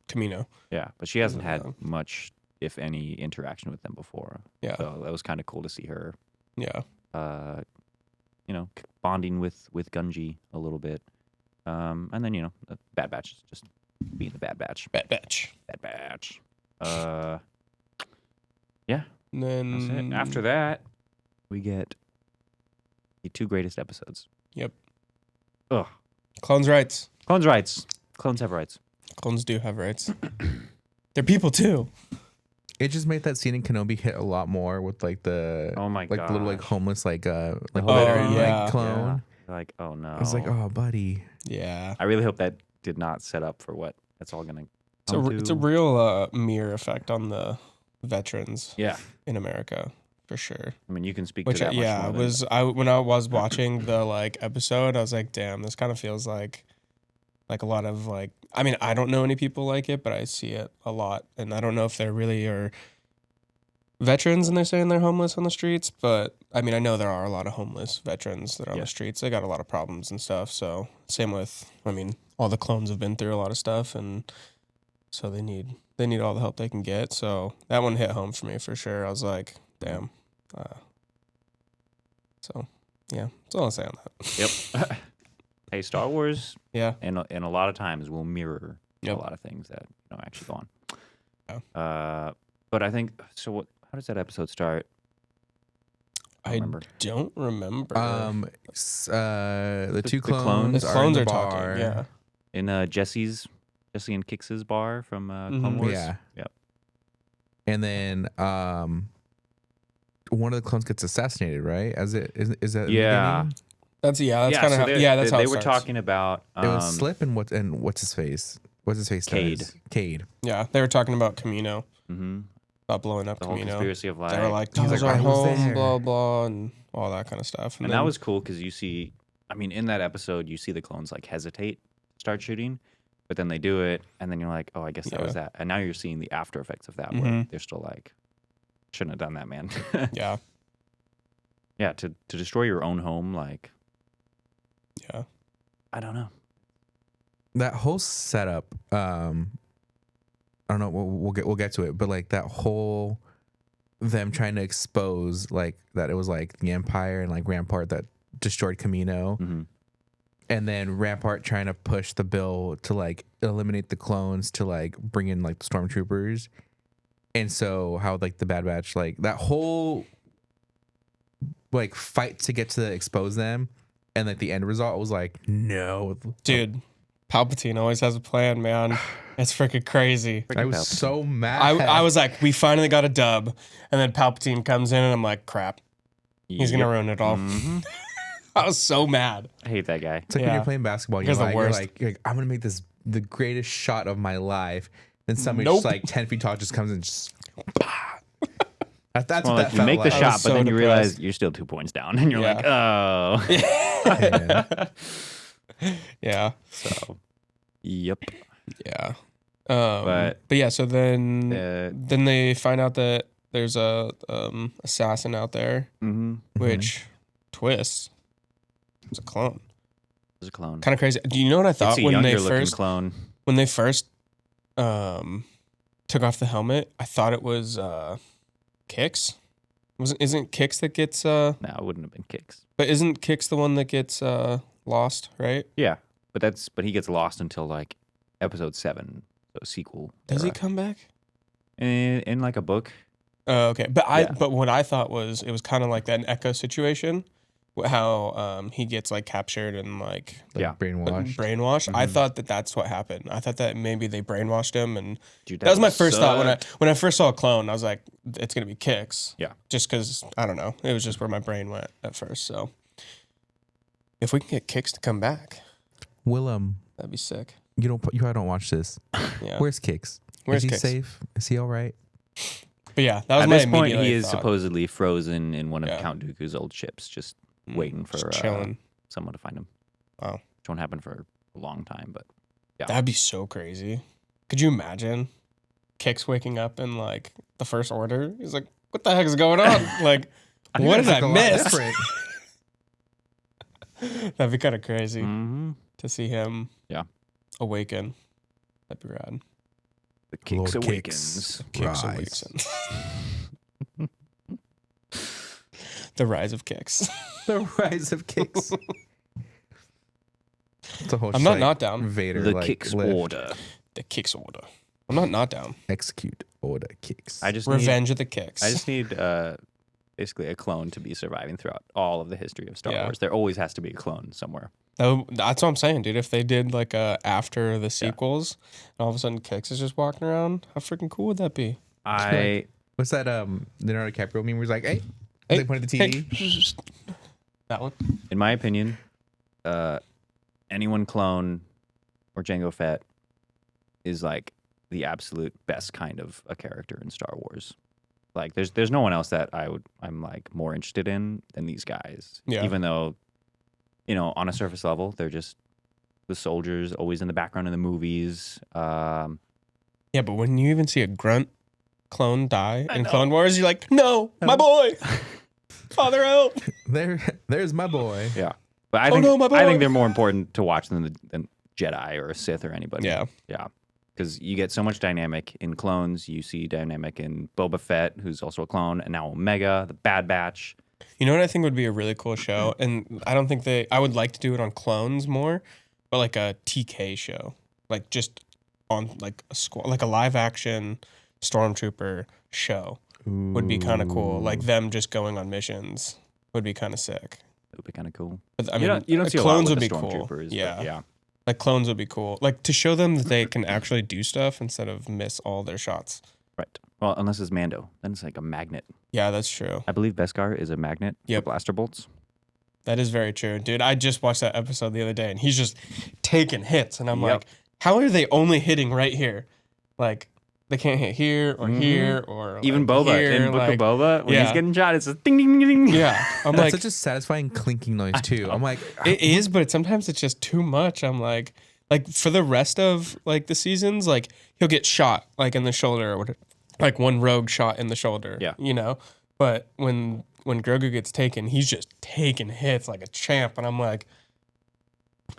Camino. yeah, but she hasn't really had young. much, if any, interaction with them before. Yeah. So that was kind of cool to see her, Yeah. you know, bonding with Gunji a little bit. And then, you know, the Bad Batch is just being the Bad Batch. Bad Batch. Bad Batch. Yeah, And that's then it. After that, we get the 2 greatest episodes. Yep. Ugh. Clones' rights. Clones' rights. Clones have rights. Clones do have rights. They're people too. It just made that scene in Kenobi hit a lot more with like the Oh my like the little like gosh. homeless like Oh, veteran yeah. like clone. Like, oh no. I was like, oh buddy. Yeah. I really hope that did not set up for what that's all gonna come It's a to. real mirror effect on the veterans Yeah. in America for sure. I mean, you can speak Which to that much yeah, more than- was I when I was watching the like episode, I was like, damn, this kind of feels like a lot of like. I mean, I don't know any people like it, but I see it a lot, and I don't know if they really are veterans and they're saying they're homeless on the streets, but I mean, I know there are a lot of homeless veterans that are on Yeah. the streets. They got a lot of problems and stuff. So same with, I mean, all the clones have been through a lot of stuff, and so they need all the help they can get. So that one hit home for me for sure. I was like, damn. So yeah, that's all I'll say on that. Yep. Hey, Star Wars, Yeah. and a lot of times will mirror Yep. a lot of things that actually go on. Yeah. But I think so. How does that episode start? I I don't remember. don't remember. The two clones, the are clones in are the talking. bar. Yeah. In Jesse and Kix's bar from Clone Wars. Yeah. Yep. And then one of the clones gets assassinated, right? Is that in the Yeah. beginning? That's kind of so how. they're- Yeah, that's how they it were starts. talking about. It was Slip and what's his face? What's his face? Cade. does? Cade. Yeah, they were talking about Camino, Mm-hmm. about blowing up The whole Camino. conspiracy of They were like, He's those like, are I was home, there. blah blah, and all that kind of stuff. and then- that was cool because you see, I mean, in that episode, you see the clones like hesitate, start shooting, but then they do it, and then you're like, oh, I guess that was Yeah. that. And now you're seeing the after effects of that, where Mhm. they're still like, shouldn't have done that, man. yeah, Yeah, to destroy your own home, like, yeah, I don't know. That whole setup. I don't know. We'll get to it, but like that whole them trying to expose like that it was like the Empire and like Rampart that destroyed Camino. Mm-hmm. And then Rampart trying to push the bill to like eliminate the clones to like bring in like the stormtroopers. And so how like the Bad Batch, like that whole like fight to get to expose them, and like the end result was like, no. dude. Palpatine always has a plan, man. It's freaking crazy. I was Palpatine. so mad. I was like, we finally got a dub, and then Palpatine comes in, and I'm like, crap, he's gonna ruin it all. Mhm. I was so mad. I hate that guy. It's like when Yeah. you're playing basketball, He's the you're worst. like, I'm gonna make this the greatest shot of my life. Then somebody Nope. just like 10 feet tall just comes and just that's Well, what like that you felt make the like. I shot, was but so then you realize depressed. you're still 2 points down, and you're Yeah. like, oh. Yeah, So, yep. yeah. But- But yeah, so then Uh, they find out that there's a assassin out there, mm-hmm. which twist. It's a clone. It's a clone. Kind of crazy. Do you know what I thought It's a when younger they looking first? clone. when they first took off the helmet, I thought it was Kix. Isn't Kix that gets No, it wouldn't have been Kix. But isn't Kix the one that gets lost, right? Yeah, but he gets lost until like episode 7, so sequel. Does he era. come back? In like a book? Oh, okay. But Yeah. but what I thought was it was kind of like that an Echo situation, how he gets like captured and like Yeah. brainwashed. I thought that's what happened. I thought that maybe they brainwashed him, and Dude, that was my first thought suck. when I first saw a clone. I was like, it's gonna be Kix. Yeah. Just because I don't know, it was just where my brain went at first. So if we can get Kix to come back, Willem, that'd be sick. you probably don't watch this. Yeah. Where's Kix? Where's Is he Kix? safe? Is he all right? But yeah, that was At my this point, immediate he is thought. supposedly frozen in one of Yeah. Count Dooku's old ships, just waiting for Just chilling. someone to find him. Wow. Which won't happen for a long time, but yeah. That'd be so crazy. Could you imagine Kix waking up in like the First Order? He's like, what the heck is going on? Like, what did I miss? That'd be kind of crazy Mm-hmm. to see him Yeah. awaken. That'd be rad. The Kix Lord Kix. awakens. Kix Rise. awakens. The rise of Kix. The rise of Kix. It's a whole I'm not down. Vader, The like, Kix lift. order. The Kix order. I'm not down. Execute order Kix. I just Revenge of the Kix. I just need basically a clone to be surviving throughout all of the history of Star Yeah. Wars. There always has to be a clone somewhere. That's what I'm saying, dude. If they did like after the sequels, and all of a sudden Kix is just walking around, how freaking cool would that be? What's that Leonardo DiCaprio meme where he's like, hey, Hey, they point at the TV? Hey. That one. In my opinion, anyone clone or Jango Fett is like the absolute best kind of a character in Star Wars. Like there's no one else that I'm like more interested in than these guys. Yeah. Even though, on a surface level, they're just the soldiers always in the background in the movies. Yeah, but when you even see a grunt clone die in know. Clone Wars, you're like, no, my boy, Father help. There's my boy. Yeah. But I Oh, think no, my boy. I think they're more important to watch than Jedi or a Sith or anybody. Yeah. Yeah. Because you get so much dynamic in clones. You see dynamic in Boba Fett, who's also a clone, and now Omega, the Bad Batch. You know what I think would be a really cool show, and I don't think I would like to do it on clones more, but like a TK show, like just on like a squad, like a live action stormtrooper show would be kind of cool. Like them just going on missions would be kind of sick. It would be kind of cool. But, I mean, you don't see clones a lot would with be the cool. stormtroopers. Yeah. But yeah. Like clones would be cool. Like to show them that they can actually do stuff instead of miss all their shots. Right. Well, unless it's Mando, then it's like a magnet. Yeah, that's true. I believe Beskar is a magnet Yep. for blaster bolts. That is very true. Dude, I just watched that episode the other day and he's just taking hits. And I'm Yep. like, how are they only hitting right here? Like, they can't hit here or here or Even like, Boba here, in Book like, of Boba, when yeah. he's getting shot, it's a ding ding ding ding. Yeah. I'm That's like, such a satisfying clinking noise too. I'm like, it is, but sometimes it's just too much. I'm like for the rest of like the seasons, like he'll get shot like in the shoulder or whatever, like one rogue shot in the shoulder. Yeah. But when Grogu gets taken, he's just taking hits like a champ, and I'm like,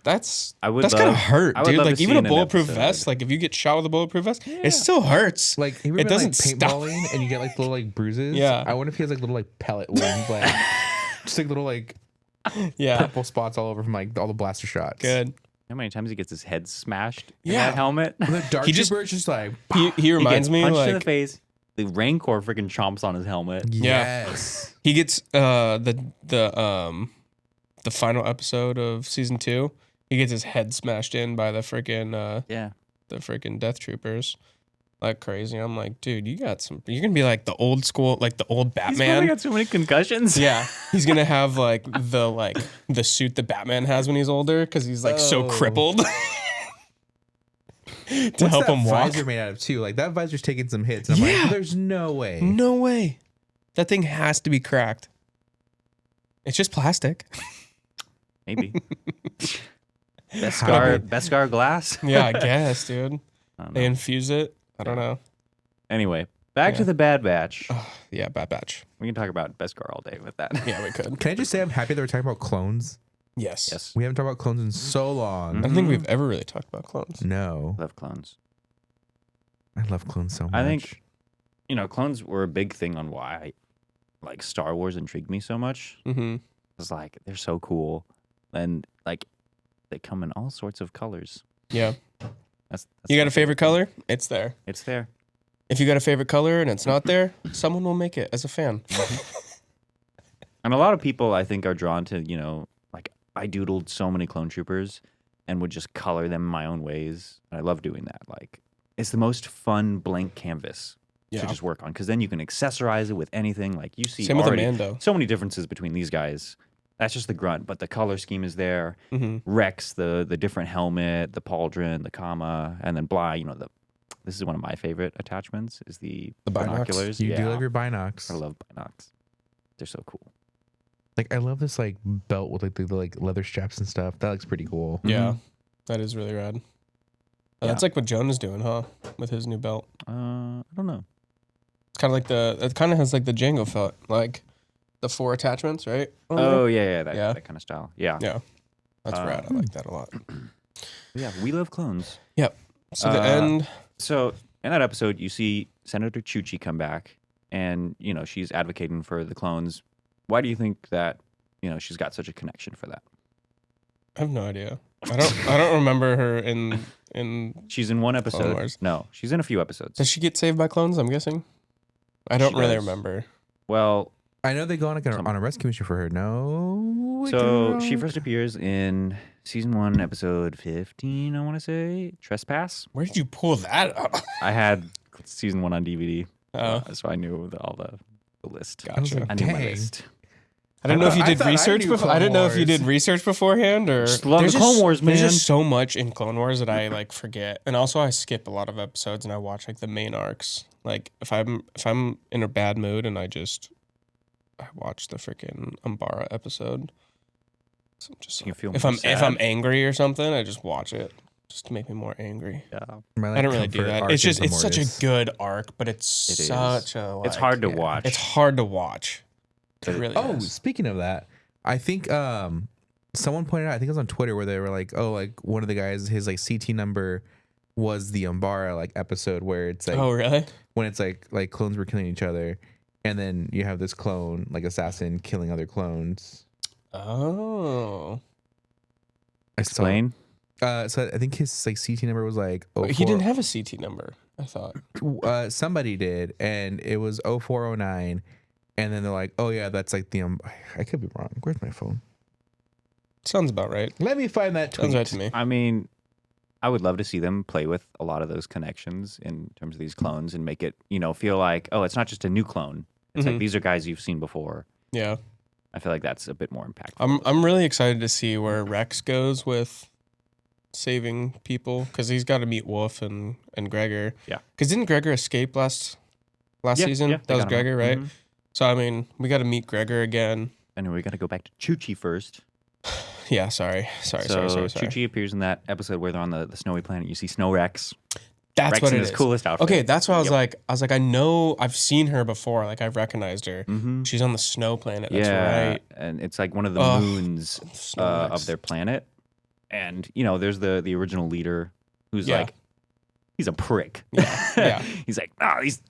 that's gonna hurt, I would dude. love Like to even see a in an bulletproof episode. vest, like if you get shot with a bulletproof vest, it still hurts. like have you It ever been, like, doesn't stop. paintballing and you get like little like bruises. Yeah. I wonder if he has like little like pellet wounds, like just like little like Yeah, purple spots all over from like all the blaster shots. good. How many times he gets his head smashed in Yeah. that helmet? The dark He just- trooper is just like He reminds he gets me punched in the like face. The Rancor freaking chomps on his helmet. Yeah. yes. he gets the final episode of season 2. He gets his head smashed in by the freaking Yeah. Death Troopers. Like crazy. I'm like, dude, you're gonna be like the old school, like the old He's probably Batman. got so many concussions. Yeah, he's gonna have like the suit that Batman has when he's older because he's like so Oh. crippled. To What's help that him walk. visor made out of too? Like that visor's taking some hits. And I'm Yeah. like, there's no way. No way. That thing has to be cracked. It's just plastic. Maybe. Gotta Beskar glass. Yeah, I guess, dude. I don't They know. infuse it. I don't know. Anyway, back Yeah. to the Bad Batch. Yeah, Bad Batch. We can talk about Beskar all day with that. Yeah, we could. Can I just say I'm happy they were talking about clones? Yes. Yes. We haven't talked about clones in so long. I don't think we've ever really talked about clones. No. Love clones. I love clones so much. I think, clones were a big thing on why, like, Star Wars intrigued me so much. Mm-hmm. It's like, they're so cool. And, like, they come in all sorts of colors. Yeah. That's You got my a favorite color? It's there. It's there. If you got a favorite color and it's not there, someone will make it as a fan. And a lot of people, I think, are drawn to, like, I doodled so many clone troopers and would just color them my own ways. And I love doing that. Like, it's the most fun blank canvas to just work on, because then you can accessorize it with anything. Like, you see Same with Amando. So many differences between these guys. That's just the grunt, but the color scheme is there. Mm-hmm. Rex, the different helmet, the pauldron, the comma, and then Bly, this is one of my favorite attachments, is the binoculars. You do love your binocs. I love binocs. They're so cool. Like, I love this like belt with like the like leather straps and stuff. That looks pretty cool. Yeah, that is really rad. That's like what Jonah's doing, huh? With his new belt. I don't know. It's kind of like it kind of has like the Django felt, like the 4 attachments, right? Oh yeah, that kind of style. Yeah, yeah, that's rad. I like that a lot. Yeah, we love clones. Yep. So the end. So in that episode, you see Senator Chuchi come back, and she's advocating for the clones. Why do you think that she's got such a connection for that? I have no idea. I don't remember her in. She's in one episode. Wars. No, she's in a few episodes. Does she get saved by clones? I'm guessing. I don't really remember. Well, I know they go on on a rescue mission for her. No. So she first appears in season 1, episode 15. I want to say Trespass. Where did you pull that up? I had season 1 on DVD, Oh, so I knew all the list. gotcha. like, I knew my dang. list. I didn't know if you did I research knew before. I Clone didn't know if you Wars. did research beforehand or. Just love the Clone Wars, man. There's just so much in Clone Wars that I like forget, and also I skip a lot of episodes and I watch like the main arcs. Like if I'm in a bad mood and I watch the freaking Umbara episode. So I'm just You feel if more I'm sad. angry or something, I just watch it just to make me more angry. Yeah. I don't really do that. It's just it's such a good arc, but it's It is. such a It's hard to yeah. watch. It's hard to watch. It But- really Oh, is. speaking of that, I think someone pointed out, I think it was on Twitter, where they were like, oh, like one of the guys, his like CT number was the Umbara like episode where it's like Oh really? when it's like clones were killing each other, and then you have this clone like assassin killing other clones. Oh. Explain. So I think his like CT number was like But he didn't have a CT number, I thought. somebody did, and it was 0409, and then they're like, oh yeah, that's like the I could be wrong. Where's my phone? Sounds about right. Let me find that tweet. Sounds right to me. I mean, I would love to see them play with a lot of those connections in terms of these clones and make it, feel like, oh, it's not just a new clone. It's like Mhm. these are guys you've seen before. Yeah. I feel like that's a bit more impactful. I'm really excited to see where Rex goes with saving people because he's got to meet Wolf and Gregor. Yeah. Because didn't Gregor escape last season? they That was got him out. Gregor, right? Mhm. So I mean, we got to meet Gregor again. And we got to go back to Chuchi first. Yeah. Sorry. Chuchi appears in that episode where they're on the snowy planet. You see Snow Rex. That's Rex what in it his is. coolest outfit. Okay, that's why I was Yep. like, I know I've seen her before. Like I've recognized her. Mm-hmm. She's on the snow planet. That's Yeah, right. and it's like one of the Ugh. moons Snow Rex. of their planet. And there's the original leader who's Yeah. like, he's a prick. Yeah. He's like,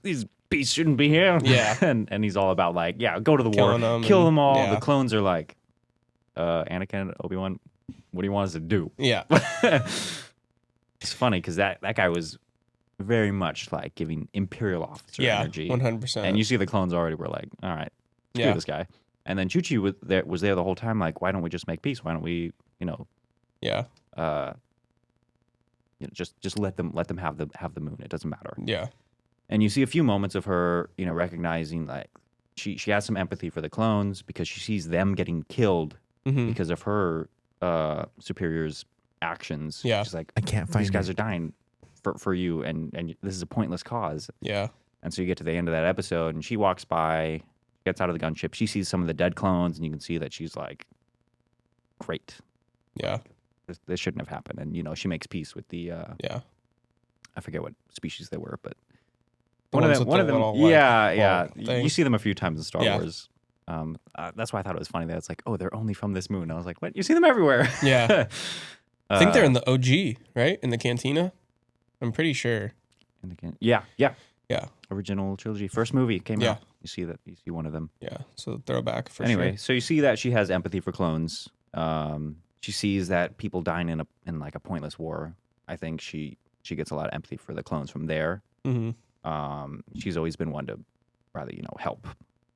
these beasts shouldn't be here. Yeah. and he's all about like, go to the Killing war, them kill and- them all. yeah. The clones are like, Anakin, Obi-Wan, what do you want us to do? Yeah. It's funny because that guy was very much like giving Imperial officer Yeah. energy. 100%. And you see the clones already were like, all right, screw Yeah. this guy. And then Chuchi was there the whole time, like, why don't we just make peace? Why don't we, Yeah. just let them have the moon. It doesn't matter. Yeah. And you see a few moments of her, recognizing like she has some empathy for the clones because she sees them getting killed Mm-hmm. because of her superiors' actions. Yeah. She's like, I can't find these guys it. are dying for you, and this is a pointless cause. Yeah. And so you get to the end of that episode, and she walks by, gets out of the gunship. She sees some of the dead clones, and you can see that she's like, great. Yeah. This shouldn't have happened. And, she makes peace with the, Yeah. I forget what species they were, but The one ones of with them, the little, like, yeah. ball thing. You see them a few times in Star Yeah. Wars. That's why I thought it was funny that it's like, oh, they're only from this moon. I was like, what? You see them everywhere. Yeah. I think they're in the OG, right? In the cantina. I'm pretty sure. Yeah. Yeah. Original trilogy, first movie came Yeah. out. You see that? You see one of them. Yeah. So throwback for Anyway, sure. so you see that she has empathy for clones. She sees that people dying in like a pointless war. I think she gets a lot of empathy for the clones from there. Mm-hmm. She's always been one to rather help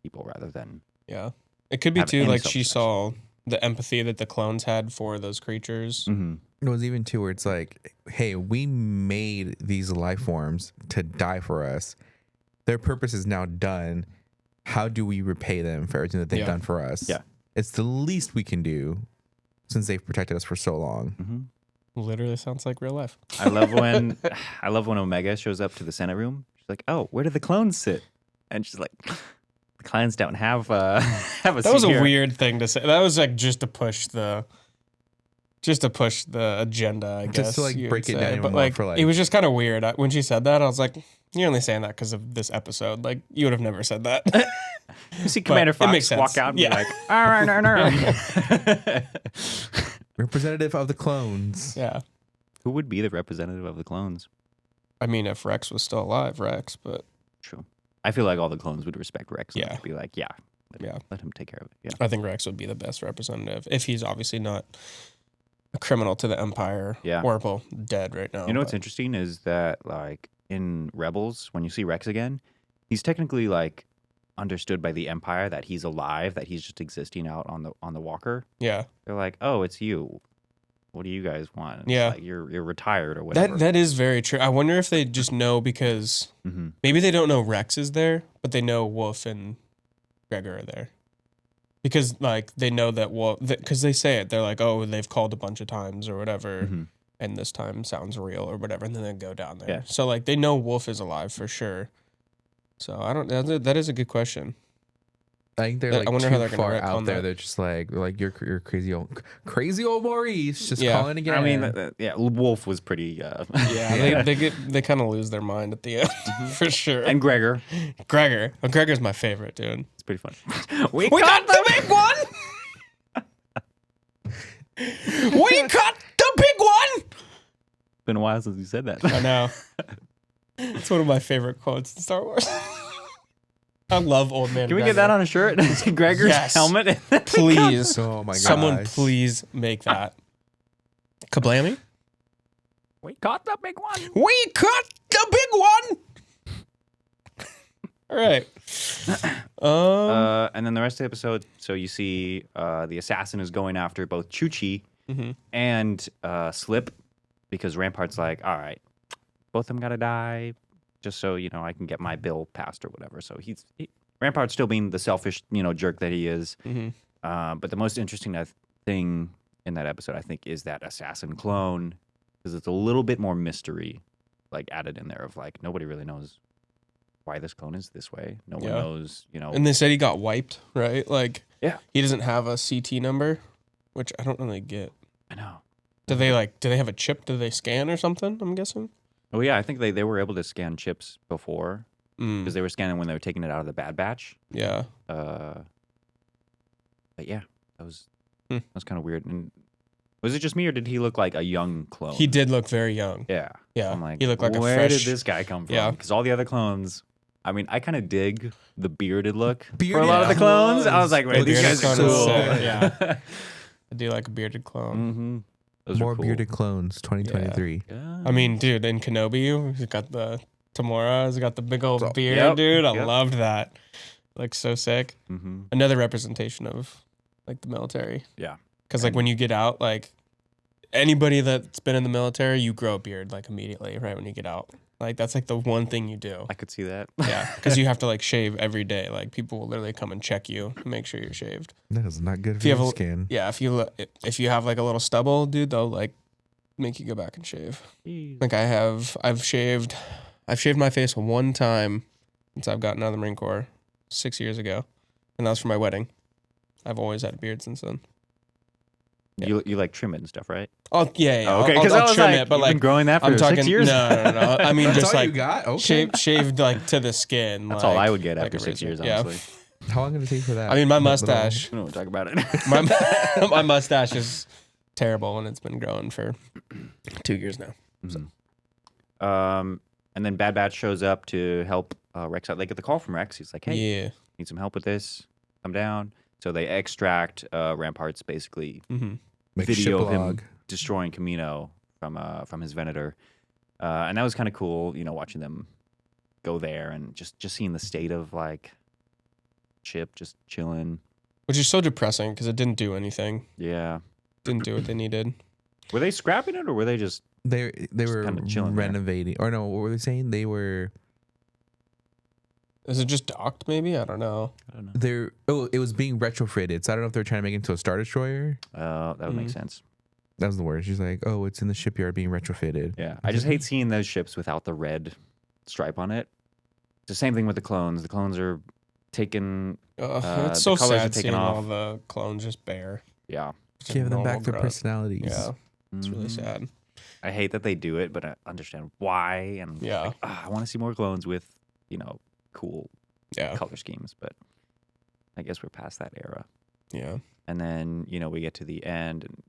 people rather than Yeah. It could be have too any like she self-protection. saw the empathy that the clones had for those creatures. Mm-hmm. It was even too where it's like, hey, we made these life forms to die for us. Their purpose is now done. How do we repay them for everything that they've done for us? Yeah. It's the least we can do since they've protected us for so long. Mm-hmm. Literally sounds like real life. I love when Omega shows up to the Senate room. She's like, "Oh, where do the clones sit?" And she's like, "The clones don't have a That seat was a here." weird thing to say. That was like just to push the agenda, I guess. Just to like you break would it say. down even But more like, for like it was just kind of weird. When she said that, I was like, you're only saying that because of this episode. Like, you would have never said that. You see Commander But it makes Fox walk sense. out and be Yeah. like, "All right." representative of the clones. Yeah. Who would be the representative of the clones? I mean, if Rex was still alive, Rex, but True. I feel like all the clones would respect Rex. Yeah. And be like, let him take care of it. Yeah. I think Rex would be the best representative if he's obviously not a criminal to the Empire. Yeah. Or, well, dead right now. You know what's but- interesting is that like in Rebels, when you see Rex again, he's technically like understood by the Empire that he's alive, that he's just existing out on the walker. Yeah. They're like, "Oh, it's you. What do you guys want?" And it's Yeah. like, you're retired or whatever. That is very true. I wonder if they just know because Mm-hmm. maybe they don't know Rex is there, but they know Wolf and Gregor are there. Because like they know that Wolf, because they say it, they're like, oh, they've called a bunch of times or whatever, Mm-hmm. and this time sounds real or whatever, and then they go down there. Yeah. So like they know Wolf is alive for sure. So I don't. That is a good question. I think they're I like wonder how too they're gonna far retcon out there. that. They're just like you're crazy old Maurice just Yeah. calling again. I mean, yeah, Wolf was pretty. Yeah, they kind of lose their mind at the end for sure. And Gregor, Gregor, Gregor's my favorite dude. it's pretty fun. We got the big one. We caught the big one. Been a while since you said that. I know. It's one of my favorite quotes in Star Wars. I love Old Man. Can we get that on a shirt? Gregor's Yes. helmet. Please, oh my god, someone please make that. Kablammy. We caught the big one. We caught the big one. All right. And then the rest of the episode, so you see the assassin is going after both Chuchi Mhm. and Slip, because Rampart's like, all right, both of them gotta die, just so I can get my bill passed or whatever. So Rampart's still being the selfish jerk that he is. Mhm. But the most interesting thing in that episode, I think, is that assassin clone, because it's a little bit more mystery like added in there of like nobody really knows why this clone is this way. No one knows, And they said he got wiped, right? Like, Yeah. he doesn't have a CT number, which I don't really get. I know. Do they have a chip? Do they scan or something? I'm guessing. Oh yeah, I think they were able to scan chips before Mm, because they were scanning when they were taking it out of the Bad Batch. yeah. But yeah, that was Hmm. kind of weird. And was it just me or did he look like a young clone? He did look very young. Yeah. Yeah. I'm like, he looked like a where fresh. did this guy come from? Yeah. Because all the other clones, I mean, I kind of dig the bearded look for a Bearded lot of the clones. I was like, clones. wait, these Bearded guys are clone is cool. sick, yeah. I do like a bearded clone. Mm-hmm. Those are more cool. bearded clones 2023. Yeah. I mean, dude, in Kenobi, he's got the Tamora, he's got the big old So- beard, Yep, dude. I yep. loved that. Looks so sick. Mm-hmm. Another representation of like the military. Yeah. Because like when you get out, like anybody that's been in the military, you grow a beard like immediately, right when you get out. Like that's like the one thing you do. I could see that. Yeah, because you have to like shave every day. Like people will literally come and check you to make sure you're shaved. That is not good If for you your have a- skin. Yeah, if you have like a little stubble, dude, they'll like make you go back and shave. Like I've shaved my face one time since I've gotten out of the Marine Corps 6 years ago, and that was for my wedding. I've always had a beard since then. You like trim it and stuff, right? Oh yeah, Oh, okay, I'll, because I I'll was trim like, it, but you've like been growing that for I'm talking 6 years. No. I mean That's just all like you got. Okay. shaved like to the skin. That's like, all I would get like after a 6 years, razor. Yeah. honestly. How long did it take for that? I mean, my The little- mustache. I don't want to talk about it. My mustache is terrible, and it's been growing for 2 years now. So. And then Bad Batch shows up to help Rex out. They get the call from Rex. He's like, "Hey, Yeah. need some help with this? Come down." So they extract Rampart's basically Make video ship of him log. destroying Camino from his Venator, and that was kind of cool. You know, watching them go there and just seeing the state of like Chip just chilling. Which is so depressing because it didn't do anything. Yeah. Didn't do what they needed. Were they scrapping it or were they just? They were kinda chilling there. renovating. Or no, what were they saying? They were Is it just docked? Maybe I don't know. I don't know. it was being retrofitted. So I don't know if they're trying to make it into a Star Destroyer. That would make sense. That was the word. She's like, oh, it's in the shipyard being retrofitted. Yeah, I just hate seeing those ships without the red stripe on it. It's the same thing with the clones. The clones are taken. It's so the colors are sad taken seeing off. all the clones just bare. Yeah. Just Give them normal back their growth. personalities. Yeah, it's really Mhm. sad. I hate that they do it, but I understand why. And Yeah. like, I want to see more clones with cool Yeah, color schemes. But I guess we're past that era. yeah. And then we get to the end, and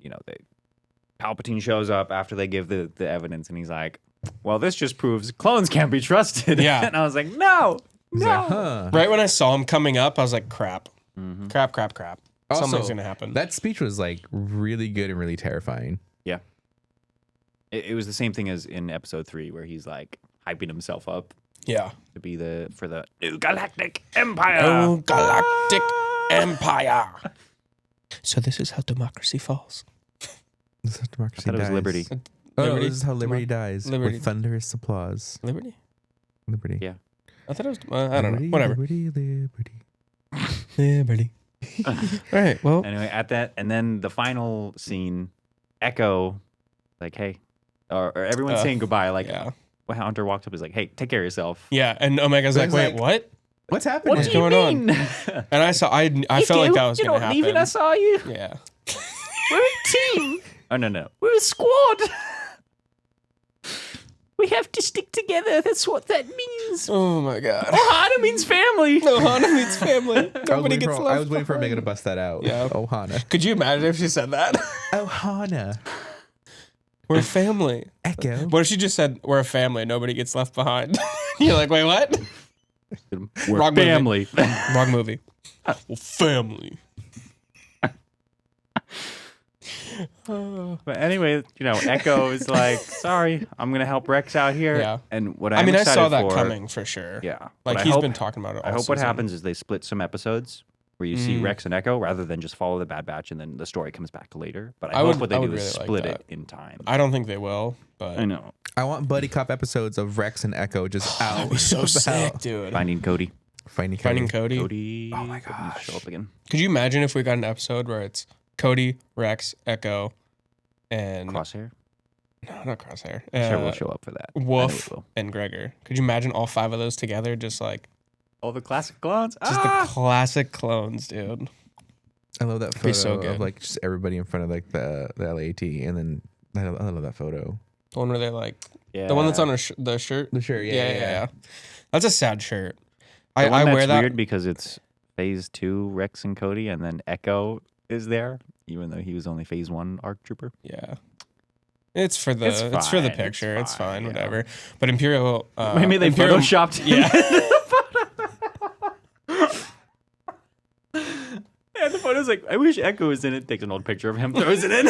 Palpatine shows up after they give the evidence, and he's like, "Well, this just proves clones can't be trusted." Yeah. And I was like, "No, He's no." like, huh. Right when I saw him coming up, I was like, "Crap, Mhm. crap." Also, Something's gonna happen." That speech was like really good and really terrifying. It was the same thing as in episode 3, where he's like hyping himself up Yeah. to be for the new galactic empire. Oh, galactic empire. So this is how democracy falls. This is how democracy I thought it was dies. liberty. Oh, Liberty? this is how liberty dies. Liberty. With thunderous applause. Liberty? Liberty. Yeah. I thought it was. I don't know. Liberty, Whatever. Liberty. Liberty. All right. Well. Anyway, at that, and then the final scene, Echo, like, "Hey," or everyone's saying goodbye. Like, Yeah. when Hunter walks up, he's like, "Hey, take care of yourself." Yeah. And Omega's like, There's "Wait, like- what?" What's happening? What's going on? And I saw. I felt like that was gonna happen. saw you. Yeah. We're a team. Oh no, we're a squad. We have to stick together. That's what that means. Oh my god. Ohana means family. Ohana means family. Nobody gets left I was waiting for behind. Omega to bust that out. Yeah. Ohana. Could you imagine if she said that? Ohana. We're a family. Echo. What if she just said we're a family? Nobody gets left behind. You're like, wait, what? We're Wrong movie. family. Wrong movie. Well, family. But anyway, Echo is like, "Sorry, I'm gonna help Rex out here." Yeah. And what I mean, I saw that for, coming for sure. Yeah. Like But he's I hope, been talking about it. All I hope what season. happens is they split some episodes where you see Mm. Rex and Echo rather than just follow the Bad Batch and then the story comes back later. But I, I hope would- what they I do would is really split like it in time. I don't think they will, but I know. I want buddy cop episodes of Rex and Echo just out. that'd be so about sick, dude. Finding Cody. Finding Finding Cody. Cody. Oh my Cody gosh. Show up again. Could you imagine if we got an episode where it's Cody, Rex, Echo, and Crosshair. no, not Crosshair. Sure, we'll show up for that. I know Wolf we will. and Gregor. Could you imagine all 5 of those together? Just like All the classic clones. just the classic clones, dude. I love that It'd be so photo of good. like just everybody in front of like the LAT, and then I love that photo. The one where they like Yeah. the one that's on the shirt. The shirt, Yeah. That's a sad shirt. The I one wear that's that. weird because it's phase 2 Rex and Cody, and then Echo is there, even though he was only phase 1 ARC Trooper. Yeah. It's for the It's it's, for the fine, picture. it's It's fine, fine, yeah. whatever. But Imperial Maybe they Imperial, photoshopped him. Yeah. Yeah, the photo's like, I wish Echo was in it. Takes an old picture of him, throws it in.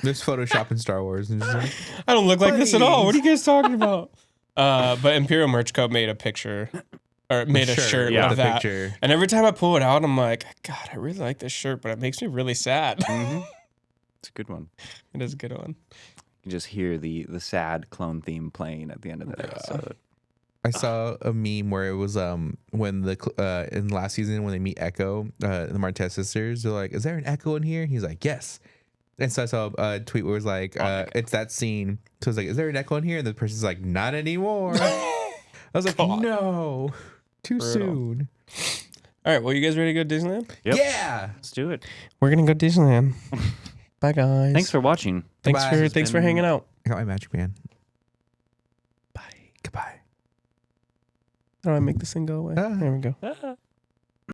There's Photoshop in Star Wars, and just like, I don't look like this at all. What are you guys talking about? But Imperial Merch Co. made a picture or made a shirt yeah. with the that. picture. And every time I pull it out, I'm like, God, I really like this shirt, but it makes me really sad. It's a good one. It is a good one. You just hear the sad clone theme playing at the end of that episode. I saw a meme where it was when the in last season when they meet Echo, the Martez sisters, they're like, "Is there an Echo in here?" He's like, "Yes." And so I saw a tweet where it was like, "It's that scene." So it's like, "Is there an Echo in here?" And the person's like, "Not anymore." I was like, God. "No, too Brutal. soon." All right, well, you guys ready to go to Disneyland? Yep. Yeah. Let's do it. We're gonna go to Disneyland. Bye, guys. Thanks for watching. thanks Goodbye. for It's thanks for been- hanging out. I got my magic band. Bye. Goodbye. How do I make this thing go away? Ah. There we go.